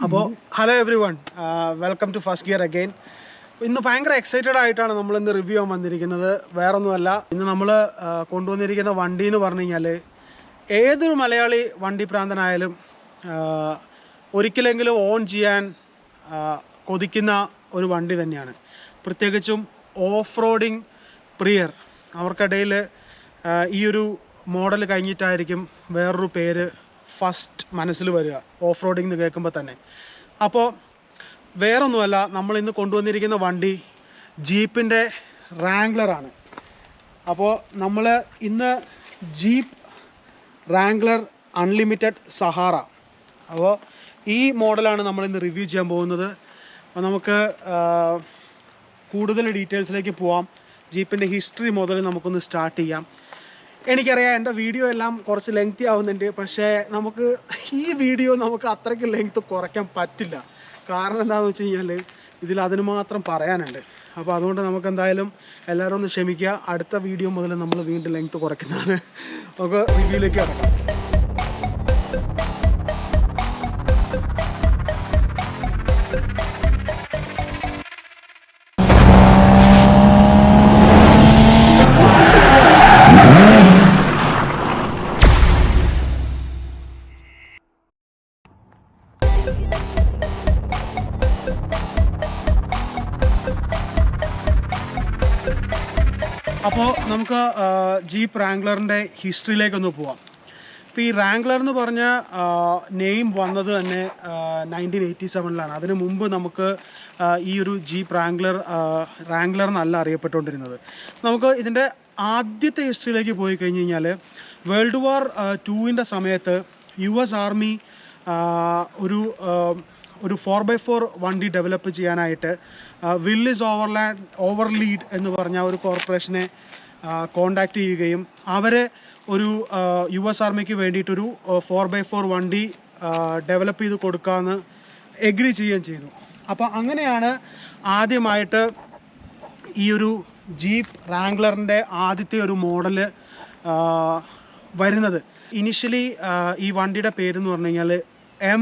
അപ്പോൾ hello everyone, welcome to first gear again. ഇന്ന് ഭയങ്കര എക്സൈറ്റഡ് ആയിട്ടാണ് നമ്മളിന്ന് റിവ്യൂ ചെയ്യാൻ വന്നിരിക്കുന്നത്. വേറൊന്നുമല്ല, ഇന്ന് നമ്മൾ കൊണ്ടുവന്നിരിക്കുന്ന വണ്ടി എന്ന് പറഞ്ഞു കഴിഞ്ഞാൽ ഏതൊരു മലയാളി വണ്ടി പ്രാന്തനായാലും ഒരിക്കലെങ്കിലും ഓൺ ചെയ്യാൻ കൊതിക്കുന്ന ഒരു വണ്ടി തന്നെയാണ്. പ്രത്യേകിച്ചും ഓഫ് റോഡിങ് പ്രിയർ അവർക്കിടയിൽ ഈ ഒരു മോഡൽ കഴിഞ്ഞിട്ടായിരിക്കും വേറൊരു പേര് ഫസ്റ്റ് മനസ്സിൽ വരിക, ഓഫ് റോഡിംഗ് എന്ന് കേൾക്കുമ്പോൾ തന്നെ. അപ്പോൾ വേറൊന്നുമല്ല, നമ്മൾ ഇന്ന് കൊണ്ടുവന്നിരിക്കുന്ന വണ്ടി ജീപ്പിൻ്റെ റാംഗ്ലറാണ്. അപ്പോൾ നമ്മൾ ഇന്ന് ജീപ്പ് റാംഗ്ലർ അൺലിമിറ്റഡ് സഹാറ, അപ്പോൾ ഈ മോഡലാണ് നമ്മളിന്ന് റിവ്യൂ ചെയ്യാൻ പോകുന്നത്. അപ്പോൾ നമുക്ക് കൂടുതൽ ഡീറ്റെയിൽസിലേക്ക് പോവാം. ജീപ്പിൻ്റെ ഹിസ്റ്ററി മുതൽ നമുക്കൊന്ന് സ്റ്റാർട്ട് ചെയ്യാം. എനിക്കറിയാം എൻ്റെ വീഡിയോ എല്ലാം കുറച്ച് ലെങ്തി ആവുന്നുണ്ട്, പക്ഷേ നമുക്ക് ഈ വീഡിയോ നമുക്ക് അത്രയ്ക്ക് ലെങ്ത് കുറയ്ക്കാൻ പറ്റില്ല. കാരണം എന്താണെന്ന് വെച്ച് കഴിഞ്ഞാൽ ഇതിൽ അതിന് മാത്രം പറയാനുണ്ട്. അപ്പോൾ അതുകൊണ്ട് നമുക്ക് എന്തായാലും എല്ലാവരും ഒന്ന് ക്ഷമിക്കുക. അടുത്ത വീഡിയോ മുതൽ നമ്മൾ വീണ്ടും ലെങ്ത് കുറയ്ക്കുന്നതാണ്. നമുക്ക് റിവ്യൂയിലേക്ക് കിടക്കാം. അപ്പോൾ നമുക്ക് ജീപ്പ് റാംഗ്ലറിൻ്റെ ഹിസ്റ്ററിയിലേക്കൊന്ന് പോവാം. ഇപ്പോൾ ഈ റാംഗ്ലർ എന്ന് പറഞ്ഞ നെയിം വന്നത് തന്നെ 1987 അതിന് മുമ്പ് നമുക്ക് ഈ ഒരു ജീപ്പ് റാംഗ്ലർ എന്നല്ല അറിയപ്പെട്ടുകൊണ്ടിരുന്നത്. നമുക്ക് ഇതിൻ്റെ ആദ്യത്തെ ഹിസ്റ്ററിയിലേക്ക് പോയി കഴിഞ്ഞ് കഴിഞ്ഞാൽ വേൾഡ് വാർ 2 സമയത്ത് US ആർമി ഒരു 4x4 വണ്ടി ഡെവലപ്പ് ചെയ്യാനായിട്ട് വില്ലിസ് ഓവർലീഡ് എന്ന് പറഞ്ഞ ഒരു കോർപ്പറേഷനെ കോണ്ടാക്ട് ചെയ്യുകയും അവർ ഒരു US ആർമിക്ക് വേണ്ടിയിട്ടൊരു 4x4 വണ്ടി ഡെവലപ്പ് ചെയ്ത് കൊടുക്കാമെന്ന് എഗ്രി ചെയ്യുകയും ചെയ്തു. അപ്പോൾ അങ്ങനെയാണ് ആദ്യമായിട്ട് ഈ ഒരു ജീപ്പ് റാംഗ്ലറിൻ്റെ ആദ്യത്തെ ഒരു മോഡൽ വരുന്നത്. ഇനിഷ്യലി ഈ വണ്ടിയുടെ പേരെന്ന് പറഞ്ഞു കഴിഞ്ഞാൽ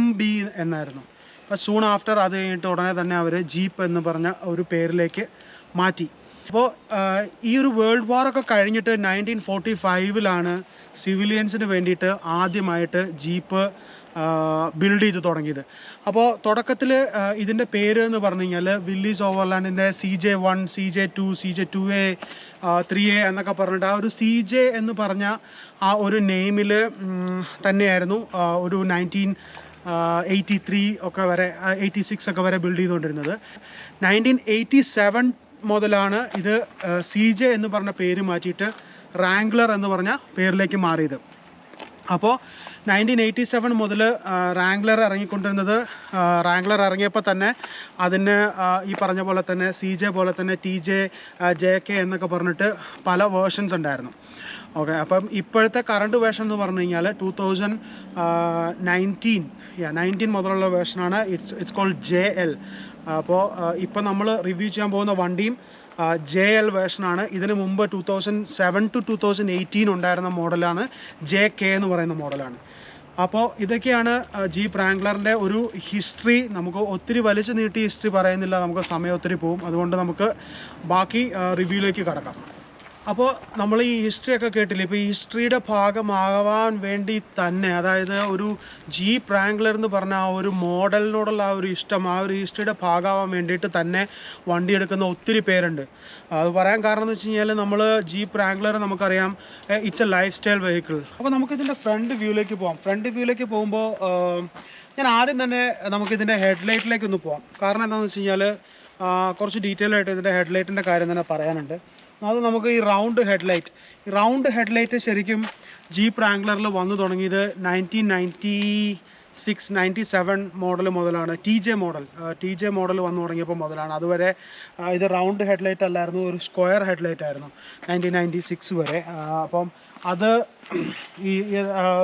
MB എന്നായിരുന്നു. അപ്പോൾ സൂൺ ആഫ്റ്റർ അത് കഴിഞ്ഞിട്ട് ഉടനെ തന്നെ അവർ ജീപ്പ് എന്ന് പറഞ്ഞ ഒരു പേരിലേക്ക് മാറ്റി. അപ്പോൾ ഈ ഒരു വേൾഡ് വാറൊക്കെ കഴിഞ്ഞിട്ട് 1945 സിവിലിയൻസിന് വേണ്ടിയിട്ട് ആദ്യമായിട്ട് ജീപ്പ് ബിൽഡ് ചെയ്ത് തുടങ്ങിയത്. അപ്പോൾ തുടക്കത്തിൽ ഇതിൻ്റെ പേര് എന്ന് പറഞ്ഞു കഴിഞ്ഞാൽ Willys ഓവർലാൻഡിൻ്റെ CJ1, CJ2, CJ2A, 3A എന്നൊക്കെ പറഞ്ഞിട്ട് ആ ഒരു CJ എന്ന് പറഞ്ഞ ആ ഒരു നെയിമിൽ തന്നെയായിരുന്നു ഒരു 1983 ഒക്കെ വരെ 86 ഒക്കെ വരെ ബിൽഡ് ചെയ്തുകൊണ്ടിരുന്നത്. 1987 മുതലാണ് ഇത് CJ എന്ന് പറഞ്ഞ പേര് മാറ്റിയിട്ട് റാംഗ്ലർ എന്ന് പറഞ്ഞ പേരിലേക്ക് മാറിയത്. അപ്പോൾ 1987 മുതൽ റാംഗ്ലർ ഇറങ്ങിക്കൊണ്ടിരുന്നത്, റാംഗ്ലർ ഇറങ്ങിയപ്പോൾ തന്നെ അതിന് ഈ പറഞ്ഞ പോലെ തന്നെ CJ പോലെ തന്നെ TJ, JK എന്നൊക്കെ പറഞ്ഞിട്ട് പല വേർഷൻസ് ഉണ്ടായിരുന്നു. ഓക്കെ, അപ്പം ഇപ്പോഴത്തെ കറണ്ട് വേർഷൻ എന്ന് പറഞ്ഞു കഴിഞ്ഞാൽ 2019 മുതലുള്ള വേർഷനാണ്. It's called JL. അപ്പോൾ ഇപ്പോൾ നമ്മൾ റിവ്യൂ ചെയ്യാൻ പോകുന്ന വണ്ടിയും JL വേർഷനാണ്. ഇതിന് മുമ്പ് 2007 to 2018 ഉണ്ടായിരുന്ന മോഡലാണ് JK എന്ന് പറയുന്ന മോഡലാണ്. അപ്പോൾ ഇതൊക്കെയാണ് ജീപ്പ് റാംഗ്ലറിൻ്റെ ഒരു ഹിസ്റ്ററി. നമുക്ക് ഒത്തിരി വലിച്ചു നീട്ടി ഹിസ്റ്ററി പറയുന്നില്ല, നമുക്ക് സമയം ഒത്തിരി പോവും. അതുകൊണ്ട് നമുക്ക് ബാക്കി റിവ്യൂയിലേക്ക് കടക്കാം. അപ്പോൾ നമ്മൾ ഈ ഹിസ്റ്ററിയൊക്കെ കേട്ടില്ല. ഇപ്പോൾ ഈ ഹിസ്റ്ററിയുടെ ഭാഗമാകാൻ വേണ്ടി തന്നെ, അതായത് ഒരു ജീപ്പ് റാംഗ്ലർ എന്ന് പറഞ്ഞ ആ ഒരു മോഡലിനോടുള്ള ആ ഒരു ഇഷ്ടം, ആ ഒരു ഹിസ്റ്ററിയുടെ ഭാഗമാകാൻ വേണ്ടിയിട്ട് തന്നെ വണ്ടി എടുക്കുന്ന ഒത്തിരി പേരുണ്ട്. അത് പറയാൻ കാരണം എന്ന് വെച്ച് കഴിഞ്ഞാൽ നമ്മൾ ജീപ്പ് റാംഗ്ലർ നമുക്കറിയാം, it's A life style vehicle. അപ്പോൾ നമുക്കിതിൻ്റെ ഫ്രണ്ട് വ്യൂയിലേക്ക് പോകാം. ഫ്രണ്ട് വ്യൂയിലേക്ക് പോകുമ്പോൾ ഞാൻ ആദ്യം തന്നെ നമുക്കിതിൻ്റെ ഹെഡ്ലൈറ്റിലേക്ക് ഒന്ന് പോകാം. കാരണം എന്താണെന്ന് വെച്ച് കഴിഞ്ഞാൽ കുറച്ച് ഡീറ്റെയിൽ ആയിട്ട് ഇതിൻ്റെ ഹെഡ്ലൈറ്റിൻ്റെ കാര്യം തന്നെ പറയാനുണ്ട്. അത് നമുക്ക് ഈ റൗണ്ട് ഹെഡ്ലൈറ്റ് ശരിക്കും ജീപ്പ് റാംഗ്ലറിൽ വന്നു തുടങ്ങിയത് 1996-97 മോഡൽ മുതലാണ്. TJ മോഡൽ വന്നു തുടങ്ങിയപ്പോൾ മുതലാണ്. അതുവരെ ഇത് റൗണ്ട് ഹെഡ്ലൈറ്റ് അല്ലായിരുന്നു, ഒരു സ്ക്വയർ ഹെഡ്ലൈറ്റ് ആയിരുന്നു 1996 വരെ. അപ്പം അത്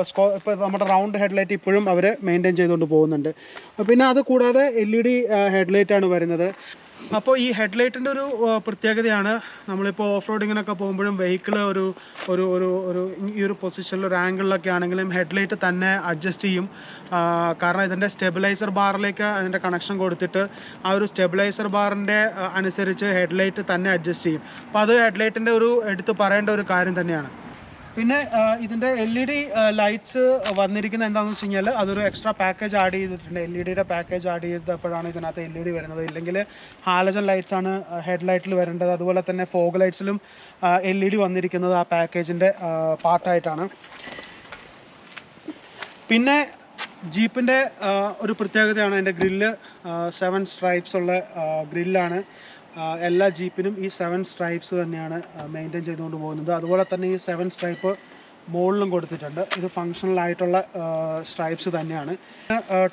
ഇപ്പോൾ നമ്മുടെ റൗണ്ട് ഹെഡ്ലൈറ്റ് ഇപ്പോഴും അവർ മെയിൻറ്റെയിൻ ചെയ്തുകൊണ്ട് പോകുന്നുണ്ട്. പിന്നെ അത് കൂടാതെ LED ഹെഡ്ലൈറ്റാണ് വരുന്നത്. അപ്പോൾ ഈ ഹെഡ്ലൈറ്റിൻ്റെ ഒരു പ്രത്യേകതയാണ്, നമ്മളിപ്പോൾ ഓഫ് റോഡിങ്ങിനൊക്കെ പോകുമ്പോഴും വെഹിക്കിൾ ഒരു ഒരു ഒരു ഒരു ഈ ഒരു പൊസിഷനിൽ ഒരു ആംഗിളിലൊക്കെ ആണെങ്കിലും ഹെഡ്ലൈറ്റ് തന്നെ അഡ്ജസ്റ്റ് ചെയ്യും. കാരണം ഇതിൻ്റെ സ്റ്റെബിലൈസർ ബാറിലേക്ക് അതിൻ്റെ കണക്ഷൻ കൊടുത്തിട്ട് ആ ഒരു സ്റ്റെബിലൈസർ ബാറിൻ്റെ അനുസരിച്ച് ഹെഡ്ലൈറ്റ് തന്നെ അഡ്ജസ്റ്റ് ചെയ്യും. അപ്പോൾ അത് ഹെഡ്ലൈറ്റിൻ്റെ ഒരു എടുത്ത് പറയേണ്ട ഒരു കാര്യം തന്നെയാണ്. പിന്നെ ഇതിൻ്റെ LED ലൈറ്റ്സ് വന്നിരിക്കുന്നത് എന്താണെന്ന് വെച്ച് കഴിഞ്ഞാൽ അതൊരു എക്സ്ട്രാ പാക്കേജ് ആഡ് ചെയ്തിട്ടുണ്ട്. LED പാക്കേജ് ആഡ് ചെയ്തപ്പോഴാണ് ഇതിനകത്ത് LED വരുന്നത്. ഇല്ലെങ്കിൽ ഹാലജൻ ലൈറ്റ്സ് ആണ് ഹെഡ് ലൈറ്റിൽ വരേണ്ടത്. അതുപോലെ തന്നെ ഫോഗ് ലൈറ്റ്സിലും LED വന്നിരിക്കുന്നത് ആ പാക്കേജിൻ്റെ പാർട്ടായിട്ടാണ്. പിന്നെ ജീപ്പിൻ്റെ ഒരു പ്രത്യേകതയാണ് അതിൻ്റെ ഗ്രില്ല്. 7 സ്ട്രൈപ്സ് ഉള്ള ഗ്രില്ലാണ്. എല്ലാ ജീപ്പിനും ഈ 7 സ്ട്രൈപ്സ് തന്നെയാണ് മെയിൻറ്റെയിൻ ചെയ്തുകൊണ്ട് പോകുന്നത്. അതുപോലെ തന്നെ ഈ 7 സ്ട്രൈപ്പ് മുകളിലും കൊടുത്തിട്ടുണ്ട്. ഇത് ഫങ്ഷണൽ ആയിട്ടുള്ള സ്ട്രൈപ്സ് തന്നെയാണ്.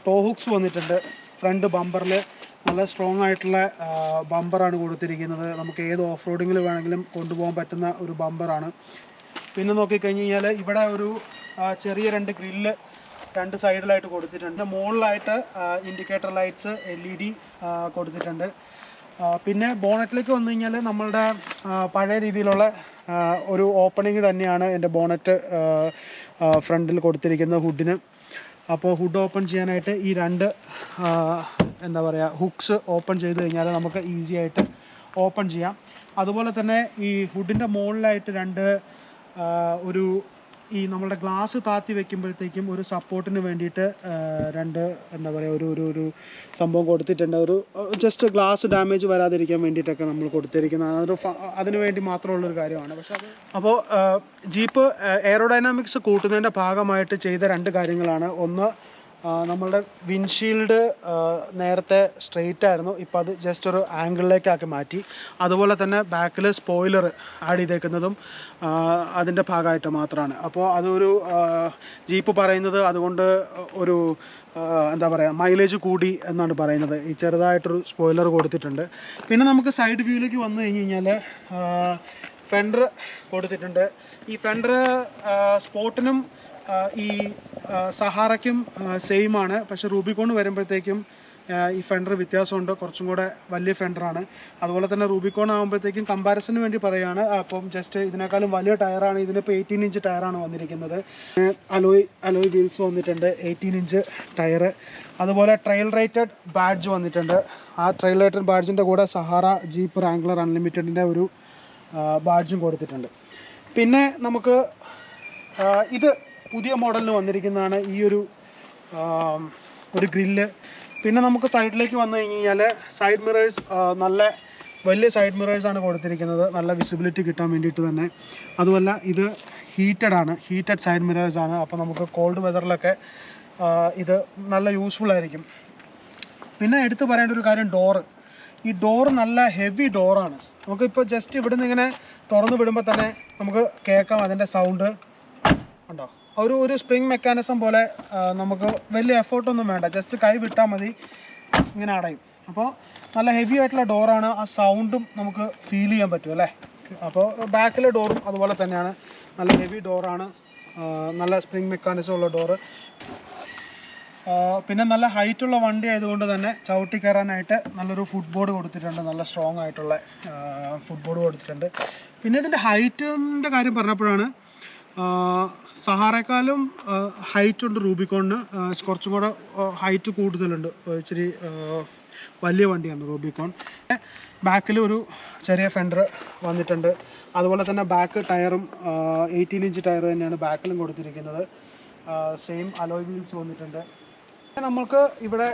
ടോ ഹുക്സ് വന്നിട്ടുണ്ട്. ഫ്രണ്ട് ബമ്പറിൽ നല്ല സ്ട്രോങ് ആയിട്ടുള്ള ബമ്പറാണ് കൊടുത്തിരിക്കുന്നത്. നമുക്ക് ഏത് ഓഫ് റോഡിങ്ങിൽ വേണമെങ്കിലും കൊണ്ടുപോകാൻ പറ്റുന്ന ഒരു ബമ്പറാണ്. പിന്നെ നോക്കിക്കഴിഞ്ഞ് കഴിഞ്ഞാൽ ഇവിടെ ഒരു ചെറിയ 2 ഗ്രില്ല് 2 സൈഡിലായിട്ട് കൊടുത്തിട്ടുണ്ട്. മുകളിലായിട്ട് ഇൻഡിക്കേറ്റർ ലൈറ്റ്സ് LED കൊടുത്തിട്ടുണ്ട്. പിന്നെ ബോണറ്റിലേക്ക് വന്നു കഴിഞ്ഞാൽ നമ്മളുടെ പഴയ രീതിയിലുള്ള ഒരു ഓപ്പണിങ് തന്നെയാണ് എൻ്റെ ബോണറ്റ് ഫ്രണ്ടിൽ കൊടുത്തിരിക്കുന്ന ഹുഡിന്. അപ്പോൾ ഹുഡ് ഓപ്പൺ ചെയ്യാനായിട്ട് ഈ 2 എന്താ പറയുക ഹുക്സ് ഓപ്പൺ ചെയ്ത് കഴിഞ്ഞാൽ നമുക്ക് ഈസി ആയിട്ട് ഓപ്പൺ ചെയ്യാം. അതുപോലെ തന്നെ ഈ ഹുഡിൻ്റെ മുകളിലായിട്ട് 2 ഒരു ഈ നമ്മളുടെ ഗ്ലാസ് താത്തി വെക്കുമ്പോഴത്തേക്കും ഒരു സപ്പോർട്ടിന് വേണ്ടിയിട്ട് 2 എന്താ പറയുക ഒരു സംഭവം കൊടുത്തിട്ടുണ്ട്. ഒരു ജസ്റ്റ് ഗ്ലാസ് ഡാമേജ് വരാതിരിക്കാൻ വേണ്ടിയിട്ടൊക്കെ നമ്മൾ കൊടുത്തിരിക്കുന്നത് അതിന് വേണ്ടി മാത്രമുള്ളൊരു കാര്യമാണ്. പക്ഷേ അപ്പോൾ ജീപ്പ് എയറോഡൈനാമിക്സ് കൂട്ടുന്നതിൻ്റെ ഭാഗമായിട്ട് ചെയ്ത 2 കാര്യങ്ങളാണ്. ഒന്ന്, നമ്മളുടെ വിൻഷീൽഡ് നേരത്തെ സ്ട്രെയിറ്റ് ആയിരുന്നു, ഇപ്പോൾ അത് ജസ്റ്റ് ഒരു ആംഗിളിലേക്കാക്കി മാറ്റി. അതുപോലെ തന്നെ ബാക്കിൽ സ്പോയിലർ ആഡ് ചെയ്തേക്കുന്നതും അതിൻ്റെ ഭാഗമായിട്ട് മാത്രമാണ്. അപ്പോൾ അതൊരു ജീപ്പ് പറയുന്നത് അതുകൊണ്ട് ഒരു എന്താ പറയുക മൈലേജ് കൂടി എന്നാണ് പറയുന്നത്. ഈ ചെറുതായിട്ടൊരു സ്പോയിലർ കൊടുത്തിട്ടുണ്ട്. പിന്നെ നമുക്ക് സൈഡ് വ്യൂയിലേക്ക് വന്നു കഴിഞ്ഞ് കഴിഞ്ഞാൽ ഫെൻഡർ കൊടുത്തിട്ടുണ്ട്. ഈ ഫെൻഡർ സ്പോർട്ടിനും ഈ സഹാറയ്ക്കും സെയിം ആണ്. പക്ഷേ റൂബിക്കോൺ വരുമ്പോഴത്തേക്കും ഈ ഫെൻഡർ വ്യത്യാസമുണ്ട്, കുറച്ചും കൂടെ വലിയ ഫെൻഡറാണ്. അതുപോലെ തന്നെ റൂബിക്കോൺ ആകുമ്പോഴത്തേക്കും കമ്പാരിസന് വേണ്ടി പറയുകയാണ്. അപ്പം ജസ്റ്റ് ഇതിനേക്കാളും വലിയ ടയറാണ്. ഇതിനിപ്പോൾ 18 ഇഞ്ച് ടയറാണ് വന്നിരിക്കുന്നത്. അലോയ് വീൽസ് വന്നിട്ടുണ്ട്, 18 ഇഞ്ച് ടയർ. അതുപോലെ ട്രയൽ റേറ്റഡ് ബാഡ്ജ് വന്നിട്ടുണ്ട്. ആ ട്രയൽ റേറ്റഡ് ബാഡ്ജിൻ്റെ കൂടെ സഹാറ ജീപ്പ് റാംഗ്ലർ അൺലിമിറ്റഡിൻ്റെ ഒരു ബാഡ്ജും കൊടുത്തിട്ടുണ്ട്. പിന്നെ നമുക്ക് ഇത് പുതിയ മോഡലിന് വന്നിരിക്കുന്നതാണ് ഈ ഒരു ഗ്രില്ല്. പിന്നെ നമുക്ക് സൈഡിലേക്ക് വന്നു കഴിഞ്ഞ് കഴിഞ്ഞാൽ സൈഡ് മിറേഴ്സ് നല്ല വലിയ സൈഡ് മിറേഴ്സാണ് കൊടുത്തിരിക്കുന്നത്, നല്ല വിസിബിലിറ്റി കിട്ടാൻ വേണ്ടിയിട്ട് തന്നെ. അതുമല്ല ഇത് ഹീറ്റഡ് സൈഡ് മിറേഴ്സാണ്. അപ്പോൾ നമുക്ക് കോൾഡ് വെതറിലൊക്കെ ഇത് നല്ല യൂസ്ഫുൾ ആയിരിക്കും. പിന്നെ എടുത്തു പറയേണ്ട ഒരു കാര്യം, ഈ ഡോറ് നല്ല ഹെവി ഡോറാണ്. നമുക്കിപ്പോൾ ജസ്റ്റ് ഇവിടുന്ന് ഇങ്ങനെ തുറന്നു വിടുമ്പോൾ തന്നെ നമുക്ക് കേൾക്കാം അതിൻ്റെ സൗണ്ട് ഉണ്ടോ. ഒരു സ്പ്രിങ് മെക്കാനിസം പോലെ നമുക്ക് വലിയ എഫേർട്ടൊന്നും വേണ്ട, ജസ്റ്റ് കൈ വിട്ടാൽ മതി, ഇങ്ങനെ അടയും. അപ്പോൾ നല്ല ഹെവി ആയിട്ടുള്ള ഡോറാണ്. ആ സൗണ്ടും നമുക്ക് ഫീൽ ചെയ്യാൻ പറ്റും അല്ലേ. അപ്പോൾ ബാക്കിലെ ഡോറും അതുപോലെ തന്നെയാണ്, നല്ല ഹെവി ഡോറാണ്, നല്ല സ്പ്രിങ് മെക്കാനിസം ഉള്ള ഡോറ്. പിന്നെ നല്ല ഹൈറ്റുള്ള വണ്ടി ആയതുകൊണ്ട് തന്നെ ചവിട്ടി കയറാനായിട്ട് നല്ലൊരു ഫുട് ബോർഡ് കൊടുത്തിട്ടുണ്ട്, നല്ല സ്ട്രോങ് ആയിട്ടുള്ള ഫുട് ബോർഡ് കൊടുത്തിട്ടുണ്ട്. പിന്നെ ഇതിൻ്റെ ഹൈറ്റിൻ്റെ കാര്യം പറഞ്ഞപ്പോഴാണ്, സഹാറേക്കാളും ഹൈറ്റ് ഉണ്ട് റൂബിക്കോണിന്, കുറച്ചും കൂടെ ഹൈറ്റ് കൂടുതലുണ്ട്, ഇച്ചിരി വലിയ വണ്ടിയാണ് റൂബിക്കോൺ. ബാക്കിൽ ഒരു ചെറിയ ഫെൻഡർ വന്നിട്ടുണ്ട്. അതുപോലെ തന്നെ ബാക്ക് ടയറും 18 ഇഞ്ച് ടയർ തന്നെയാണ് ബാക്കിലും കൊടുത്തിരിക്കുന്നത്. സെയിം അലോയ് വീൽസ് വന്നിട്ടുണ്ട്. നമുക്ക് ഇവിടെ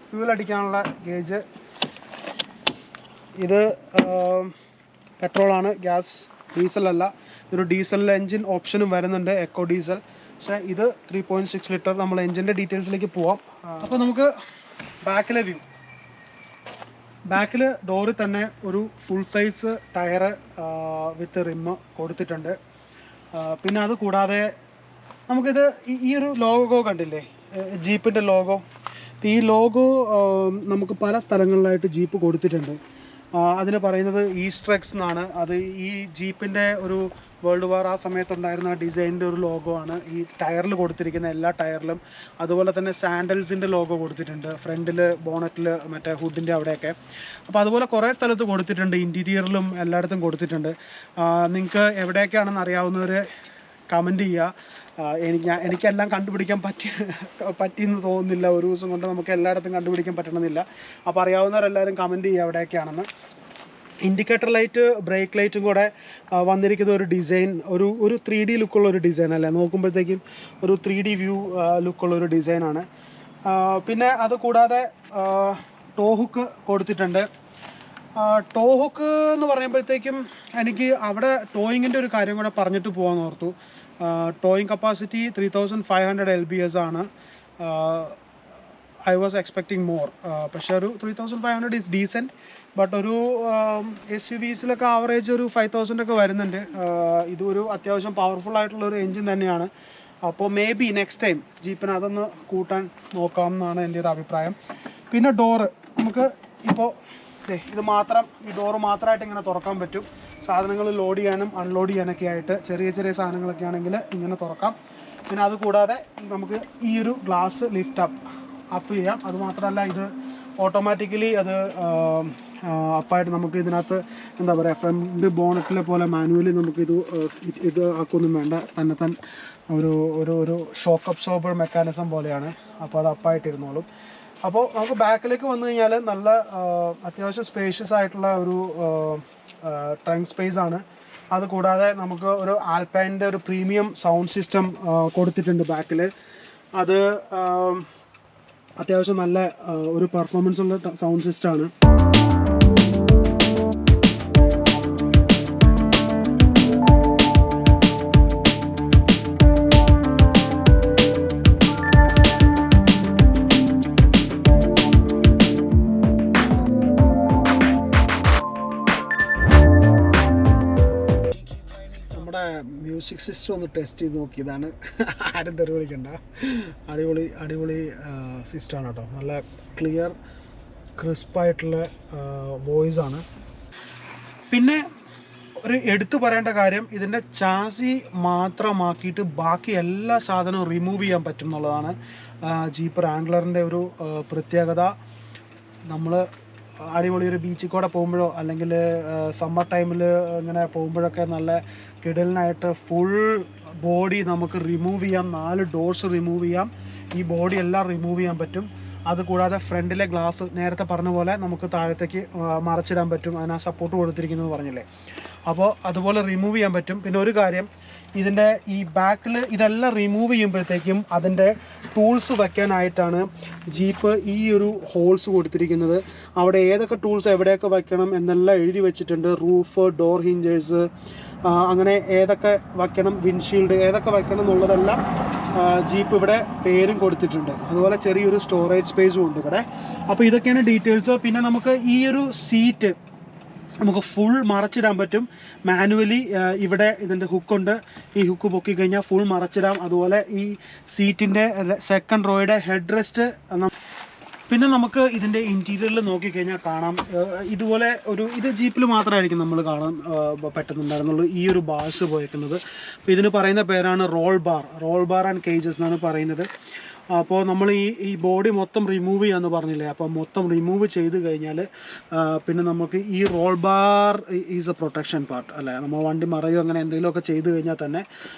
ഫ്യൂൽ അടിക്കാനുള്ള ഗേജ്, ഇത് പെട്രോളാണ്, ഗ്യാസ്, ഡീസൽ അല്ല. ഒരു ഡീസൽ എൻജിൻ ഓപ്ഷനും വരുന്നുണ്ട്, എക്കോ ഡീസൽ. പക്ഷേ ഇത് 3.6 ലിറ്റർ. നമ്മൾ എൻജിൻ്റെ ഡീറ്റെയിൽസിലേക്ക് പോവാം. അപ്പോൾ നമുക്ക് ബാക്കിലെ വ്യൂ. ബാക്കിൽ ഡോറിൽ തന്നെ ഒരു ഫുൾ സൈസ് ടയർ വിത്ത് റിമ്മ് കൊടുത്തിട്ടുണ്ട്. പിന്നെ അത് കൂടാതെ നമുക്കിത് ഈ ഒരു ലോഗോ കണ്ടില്ലേ, ജീപ്പിൻ്റെ ലോഗോ. ഈ ലോഗോ നമുക്ക് പല സ്ഥലങ്ങളിലായിട്ട് ജീപ്പ് കൊടുത്തിട്ടുണ്ട്. അതിന് പറയുന്നത് ഈസ്റ്റർ എഗ്സ് എന്നാണ്. അത് ഈ ജീപ്പിൻ്റെ ഒരു വേൾഡ് വാർ ആ സമയത്തുണ്ടായിരുന്ന ഡിസൈനിൻ്റെ ഒരു ലോഗോ ആണ് ഈ ടയറിൽ കൊടുത്തിരിക്കുന്ന എല്ലാ ടയറിലും. അതുപോലെ തന്നെ സാൻഡൽസിൻ്റെ ലോഗോ കൊടുത്തിട്ടുണ്ട് ഫ്രണ്ടിൽ, ബോണറ്റിൽ, മറ്റേ ഹുഡിൻ്റെ അവിടെയൊക്കെ. അപ്പോൾ അതുപോലെ കുറേ സ്ഥലത്ത് കൊടുത്തിട്ടുണ്ട്, ഇൻറ്റീരിയറിലും എല്ലായിടത്തും കൊടുത്തിട്ടുണ്ട്. നിങ്ങൾക്ക് എവിടെയൊക്കെയാണെന്ന് അറിയാവുന്നവർ കമൻറ്റ് ചെയ്യുക. എനിക്കെല്ലാം കണ്ടുപിടിക്കാൻ പറ്റിയെന്ന് തോന്നുന്നില്ല. ഒരു ദിവസം കൊണ്ട് നമുക്ക് എല്ലായിടത്തും കണ്ടുപിടിക്കാൻ പറ്റണമെന്നില്ല. അപ്പോൾ അറിയാവുന്നവരെല്ലാവരും കമൻറ്റ് ചെയ്യുക എവിടെയൊക്കെയാണെന്ന്. ഇൻഡിക്കേറ്റർ ലൈറ്റ്, ബ്രേക്ക് ലൈറ്റും കൂടെ വന്നിരിക്കുന്ന ഒരു ഡിസൈൻ, ഒരു 3D ലുക്കുള്ള ഒരു ഡിസൈൻ അല്ലേ, നോക്കുമ്പോഴത്തേക്കും ഒരു 3D വ്യൂ ലുക്കുള്ള ഒരു ഡിസൈനാണ്. പിന്നെ അത് കൂടാതെ ടോ ഹുക്ക് കൊടുത്തിട്ടുണ്ട്. ടോ ഹുക്ക് എന്ന് പറയുമ്പോഴത്തേക്കും എനിക്ക് അവിടെ ടോയിങ്ങിൻ്റെ ഒരു കാര്യം കൂടെ പറഞ്ഞിട്ട് പോകാമെന്ന് ഓർത്തു. ടോയിങ് കപ്പാസിറ്റി 3500 LBS ആണ്. ഐ വാസ് എക്സ്പെക്ടിങ് മോർ, പക്ഷേ ഒരു 3500 ഈസ് ഡീസൻറ്റ്. ബട്ട് ഒരു SUVസിലൊക്കെ ആവറേജ് ഒരു 5000 ഒക്കെ വരുന്നുണ്ട്. ഇതൊരു അത്യാവശ്യം പവർഫുൾ ആയിട്ടുള്ളൊരു എൻജിൻ തന്നെയാണ്. അപ്പോൾ മേ ബി നെക്സ്റ്റ് ടൈം ജീപ്പിന് അതൊന്ന് കൂട്ടാൻ നോക്കാം എന്നാണ് എൻ്റെ ഒരു അഭിപ്രായം. പിന്നെ ഡോറ് നമുക്ക് ഇപ്പോൾ ഇത് മാത്രം, ഈ ഡോറ് മാത്രമായിട്ട് ഇങ്ങനെ തുറക്കാൻ പറ്റും. സാധനങ്ങൾ ലോഡ് ചെയ്യാനും അൺലോഡ് ചെയ്യാനൊക്കെ ആയിട്ട് ചെറിയ ചെറിയ സാധനങ്ങളൊക്കെ ആണെങ്കിൽ ഇങ്ങനെ തുറക്കാം. പിന്നെ അത് കൂടാതെ നമുക്ക് ഈ ഒരു ഗ്ലാസ് ലിഫ്റ്റ് അപ്പ് ചെയ്യാം. അതുമാത്രമല്ല ഇത് ഓട്ടോമാറ്റിക്കലി അത് അപ്പായിട്ട് നമുക്ക് ഇതിനകത്ത് എന്താ പറയുക, ഫ്രണ്ട് ബോണറ്റിലെ പോലെ മാനുവലി ഇത് ആക്കൊന്നും വേണ്ട, തന്നെ ഒരു ഷോക്ക് അബ്സോർബർ മെക്കാനിസം പോലെയാണ്. അപ്പോൾ അത് അപ്പായിട്ടിരുന്നോളും. അപ്പോൾ നമുക്ക് ബാക്കിലേക്ക് വന്നു കഴിഞ്ഞാൽ നല്ല അത്യാവശ്യം സ്പേഷ്യസ് ആയിട്ടുള്ള ഒരു ട്രങ്ക് സ്പേസ് ആണ്. അത് കൂടാതെ നമുക്ക് ഒരു ആൽപൈൻ്റെ ഒരു പ്രീമിയം സൗണ്ട് സിസ്റ്റം കൊടുത്തിട്ടുണ്ട് ബാക്കിൽ. അത് അത്യാവശ്യം നല്ല ഒരു പെർഫോമൻസ് ഉള്ള സൗണ്ട് സിസ്റ്റമാണ്. മ്യൂസിക് സിസ്റ്റം ഒന്ന് ടെസ്റ്റ് ചെയ്ത് നോക്കിയതാണ്. ആരും തെറി വിളിക്കണ്ട. അടിപൊളി സിസ്റ്റമാണ് കേട്ടോ. നല്ല ക്ലിയർ ക്രിസ്പായിട്ടുള്ള വോയിസ് ആണ്. പിന്നെ ഒരു എടുത്തു പറയേണ്ട കാര്യം, ഇതിൻ്റെ ചാസി മാത്രമാക്കിയിട്ട് ബാക്കി എല്ലാ സാധനവും റിമൂവ് ചെയ്യാൻ പറ്റും എന്നുള്ളതാണ് ജീപ്പ് റാംഗ്ലറിൻ്റെ ഒരു പ്രത്യേകത. നമ്മൾ അടിപൊളി ഒരു ബീച്ചിൽ കൂടെ പോകുമ്പോഴോ അല്ലെങ്കിൽ സമ്മർ ടൈമിൽ ഇങ്ങനെ പോകുമ്പോഴൊക്കെ നല്ല കിടലിനായിട്ട് ഫുൾ ബോഡി നമുക്ക് റിമൂവ് ചെയ്യാം. 4 ഡോർസ് റിമൂവ് ചെയ്യാം. ഈ ബോഡി എല്ലാം റിമൂവ് ചെയ്യാൻ പറ്റും. അതുകൂടാതെ ഫ്രണ്ടിലെ ഗ്ലാസ് നേരത്തെ പറഞ്ഞ പോലെ നമുക്ക് താഴത്തേക്ക് മറച്ചിടാൻ പറ്റും. അതിനാ സപ്പോർട്ട് കൊടുത്തിരിക്കുന്നത് പറഞ്ഞില്ലേ. അപ്പോൾ അതുപോലെ റിമൂവ് ചെയ്യാൻ പറ്റും. പിന്നെ ഒരു കാര്യം, ഇതിൻ്റെ ഈ ബാക്കിൽ ഇതെല്ലാം റിമൂവ് ചെയ്യുമ്പോഴത്തേക്കും അതിൻ്റെ ടൂൾസ് വയ്ക്കാനായിട്ടാണ് ജീപ്പ് ഈ ഒരു ഹോൾസ് കൊടുത്തിരിക്കുന്നത്. അവിടെ ഏതൊക്കെ ടൂൾസ് എവിടെയൊക്കെ വയ്ക്കണം എന്നെല്ലാം എഴുതി വെച്ചിട്ടുണ്ട്. റൂഫ്, ഡോർ ഹിഞ്ചേഴ്സ്, അങ്ങനെ ഏതൊക്കെ വയ്ക്കണം, വിൻഷീൽഡ് ഏതൊക്കെ വയ്ക്കണം എന്നുള്ളതെല്ലാം ജീപ്പ് ഇവിടെ പേരും കൊടുത്തിട്ടുണ്ട്. അതുപോലെ ചെറിയൊരു സ്റ്റോറേജ് സ്പേസും ഉണ്ട് ഇവിടെ. അപ്പോൾ ഇതൊക്കെയാണ് ഡീറ്റെയിൽസ്. പിന്നെ നമുക്ക് ഈ ഒരു സീറ്റ് നമുക്ക് ഫുൾ മറച്ചിടാൻ പറ്റും മാനുവലി. ഇവിടെ ഇതിൻ്റെ ഹുക്കുണ്ട്. ഈ ഹുക്ക് പൊക്കി കഴിഞ്ഞാൽ ഫുൾ മറച്ചിടാം. അതുപോലെ ഈ സീറ്റിൻ്റെ സെക്കൻഡ് റോയുടെ ഹെഡ് റെസ്റ്റ്. പിന്നെ നമുക്ക് ഇതിൻ്റെ ഇൻറ്റീരിയറിൽ നോക്കിക്കഴിഞ്ഞാൽ കാണാം, ഇതുപോലെ ഇത് ജീപ്പിൽ മാത്രമായിരിക്കും നമ്മൾ കാണാൻ പറ്റുന്നുണ്ടായിരുന്നുള്ളൂ ഈ ഒരു ബാർസ് പോയേക്കുന്നത്. അപ്പോൾ ഇതിന് പറയുന്ന പേരാണ് റോൾ ബാർ ആൻഡ് കേജസ് എന്നാണ് പറയുന്നത്. അപ്പോൾ നമ്മൾ ഈ ബോഡി മൊത്തം റിമൂവ് ചെയ്യാമെന്ന് പറഞ്ഞില്ലേ. അപ്പോൾ മൊത്തം റിമൂവ് ചെയ്ത് കഴിഞ്ഞാൽ പിന്നെ നമുക്ക് ഈ role bar is A protection part അല്ലേ. നമ്മൾ വണ്ടി മറയോ അങ്ങനെ എന്തെങ്കിലുമൊക്കെ ചെയ്ത് കഴിഞ്ഞാൽ തന്നെ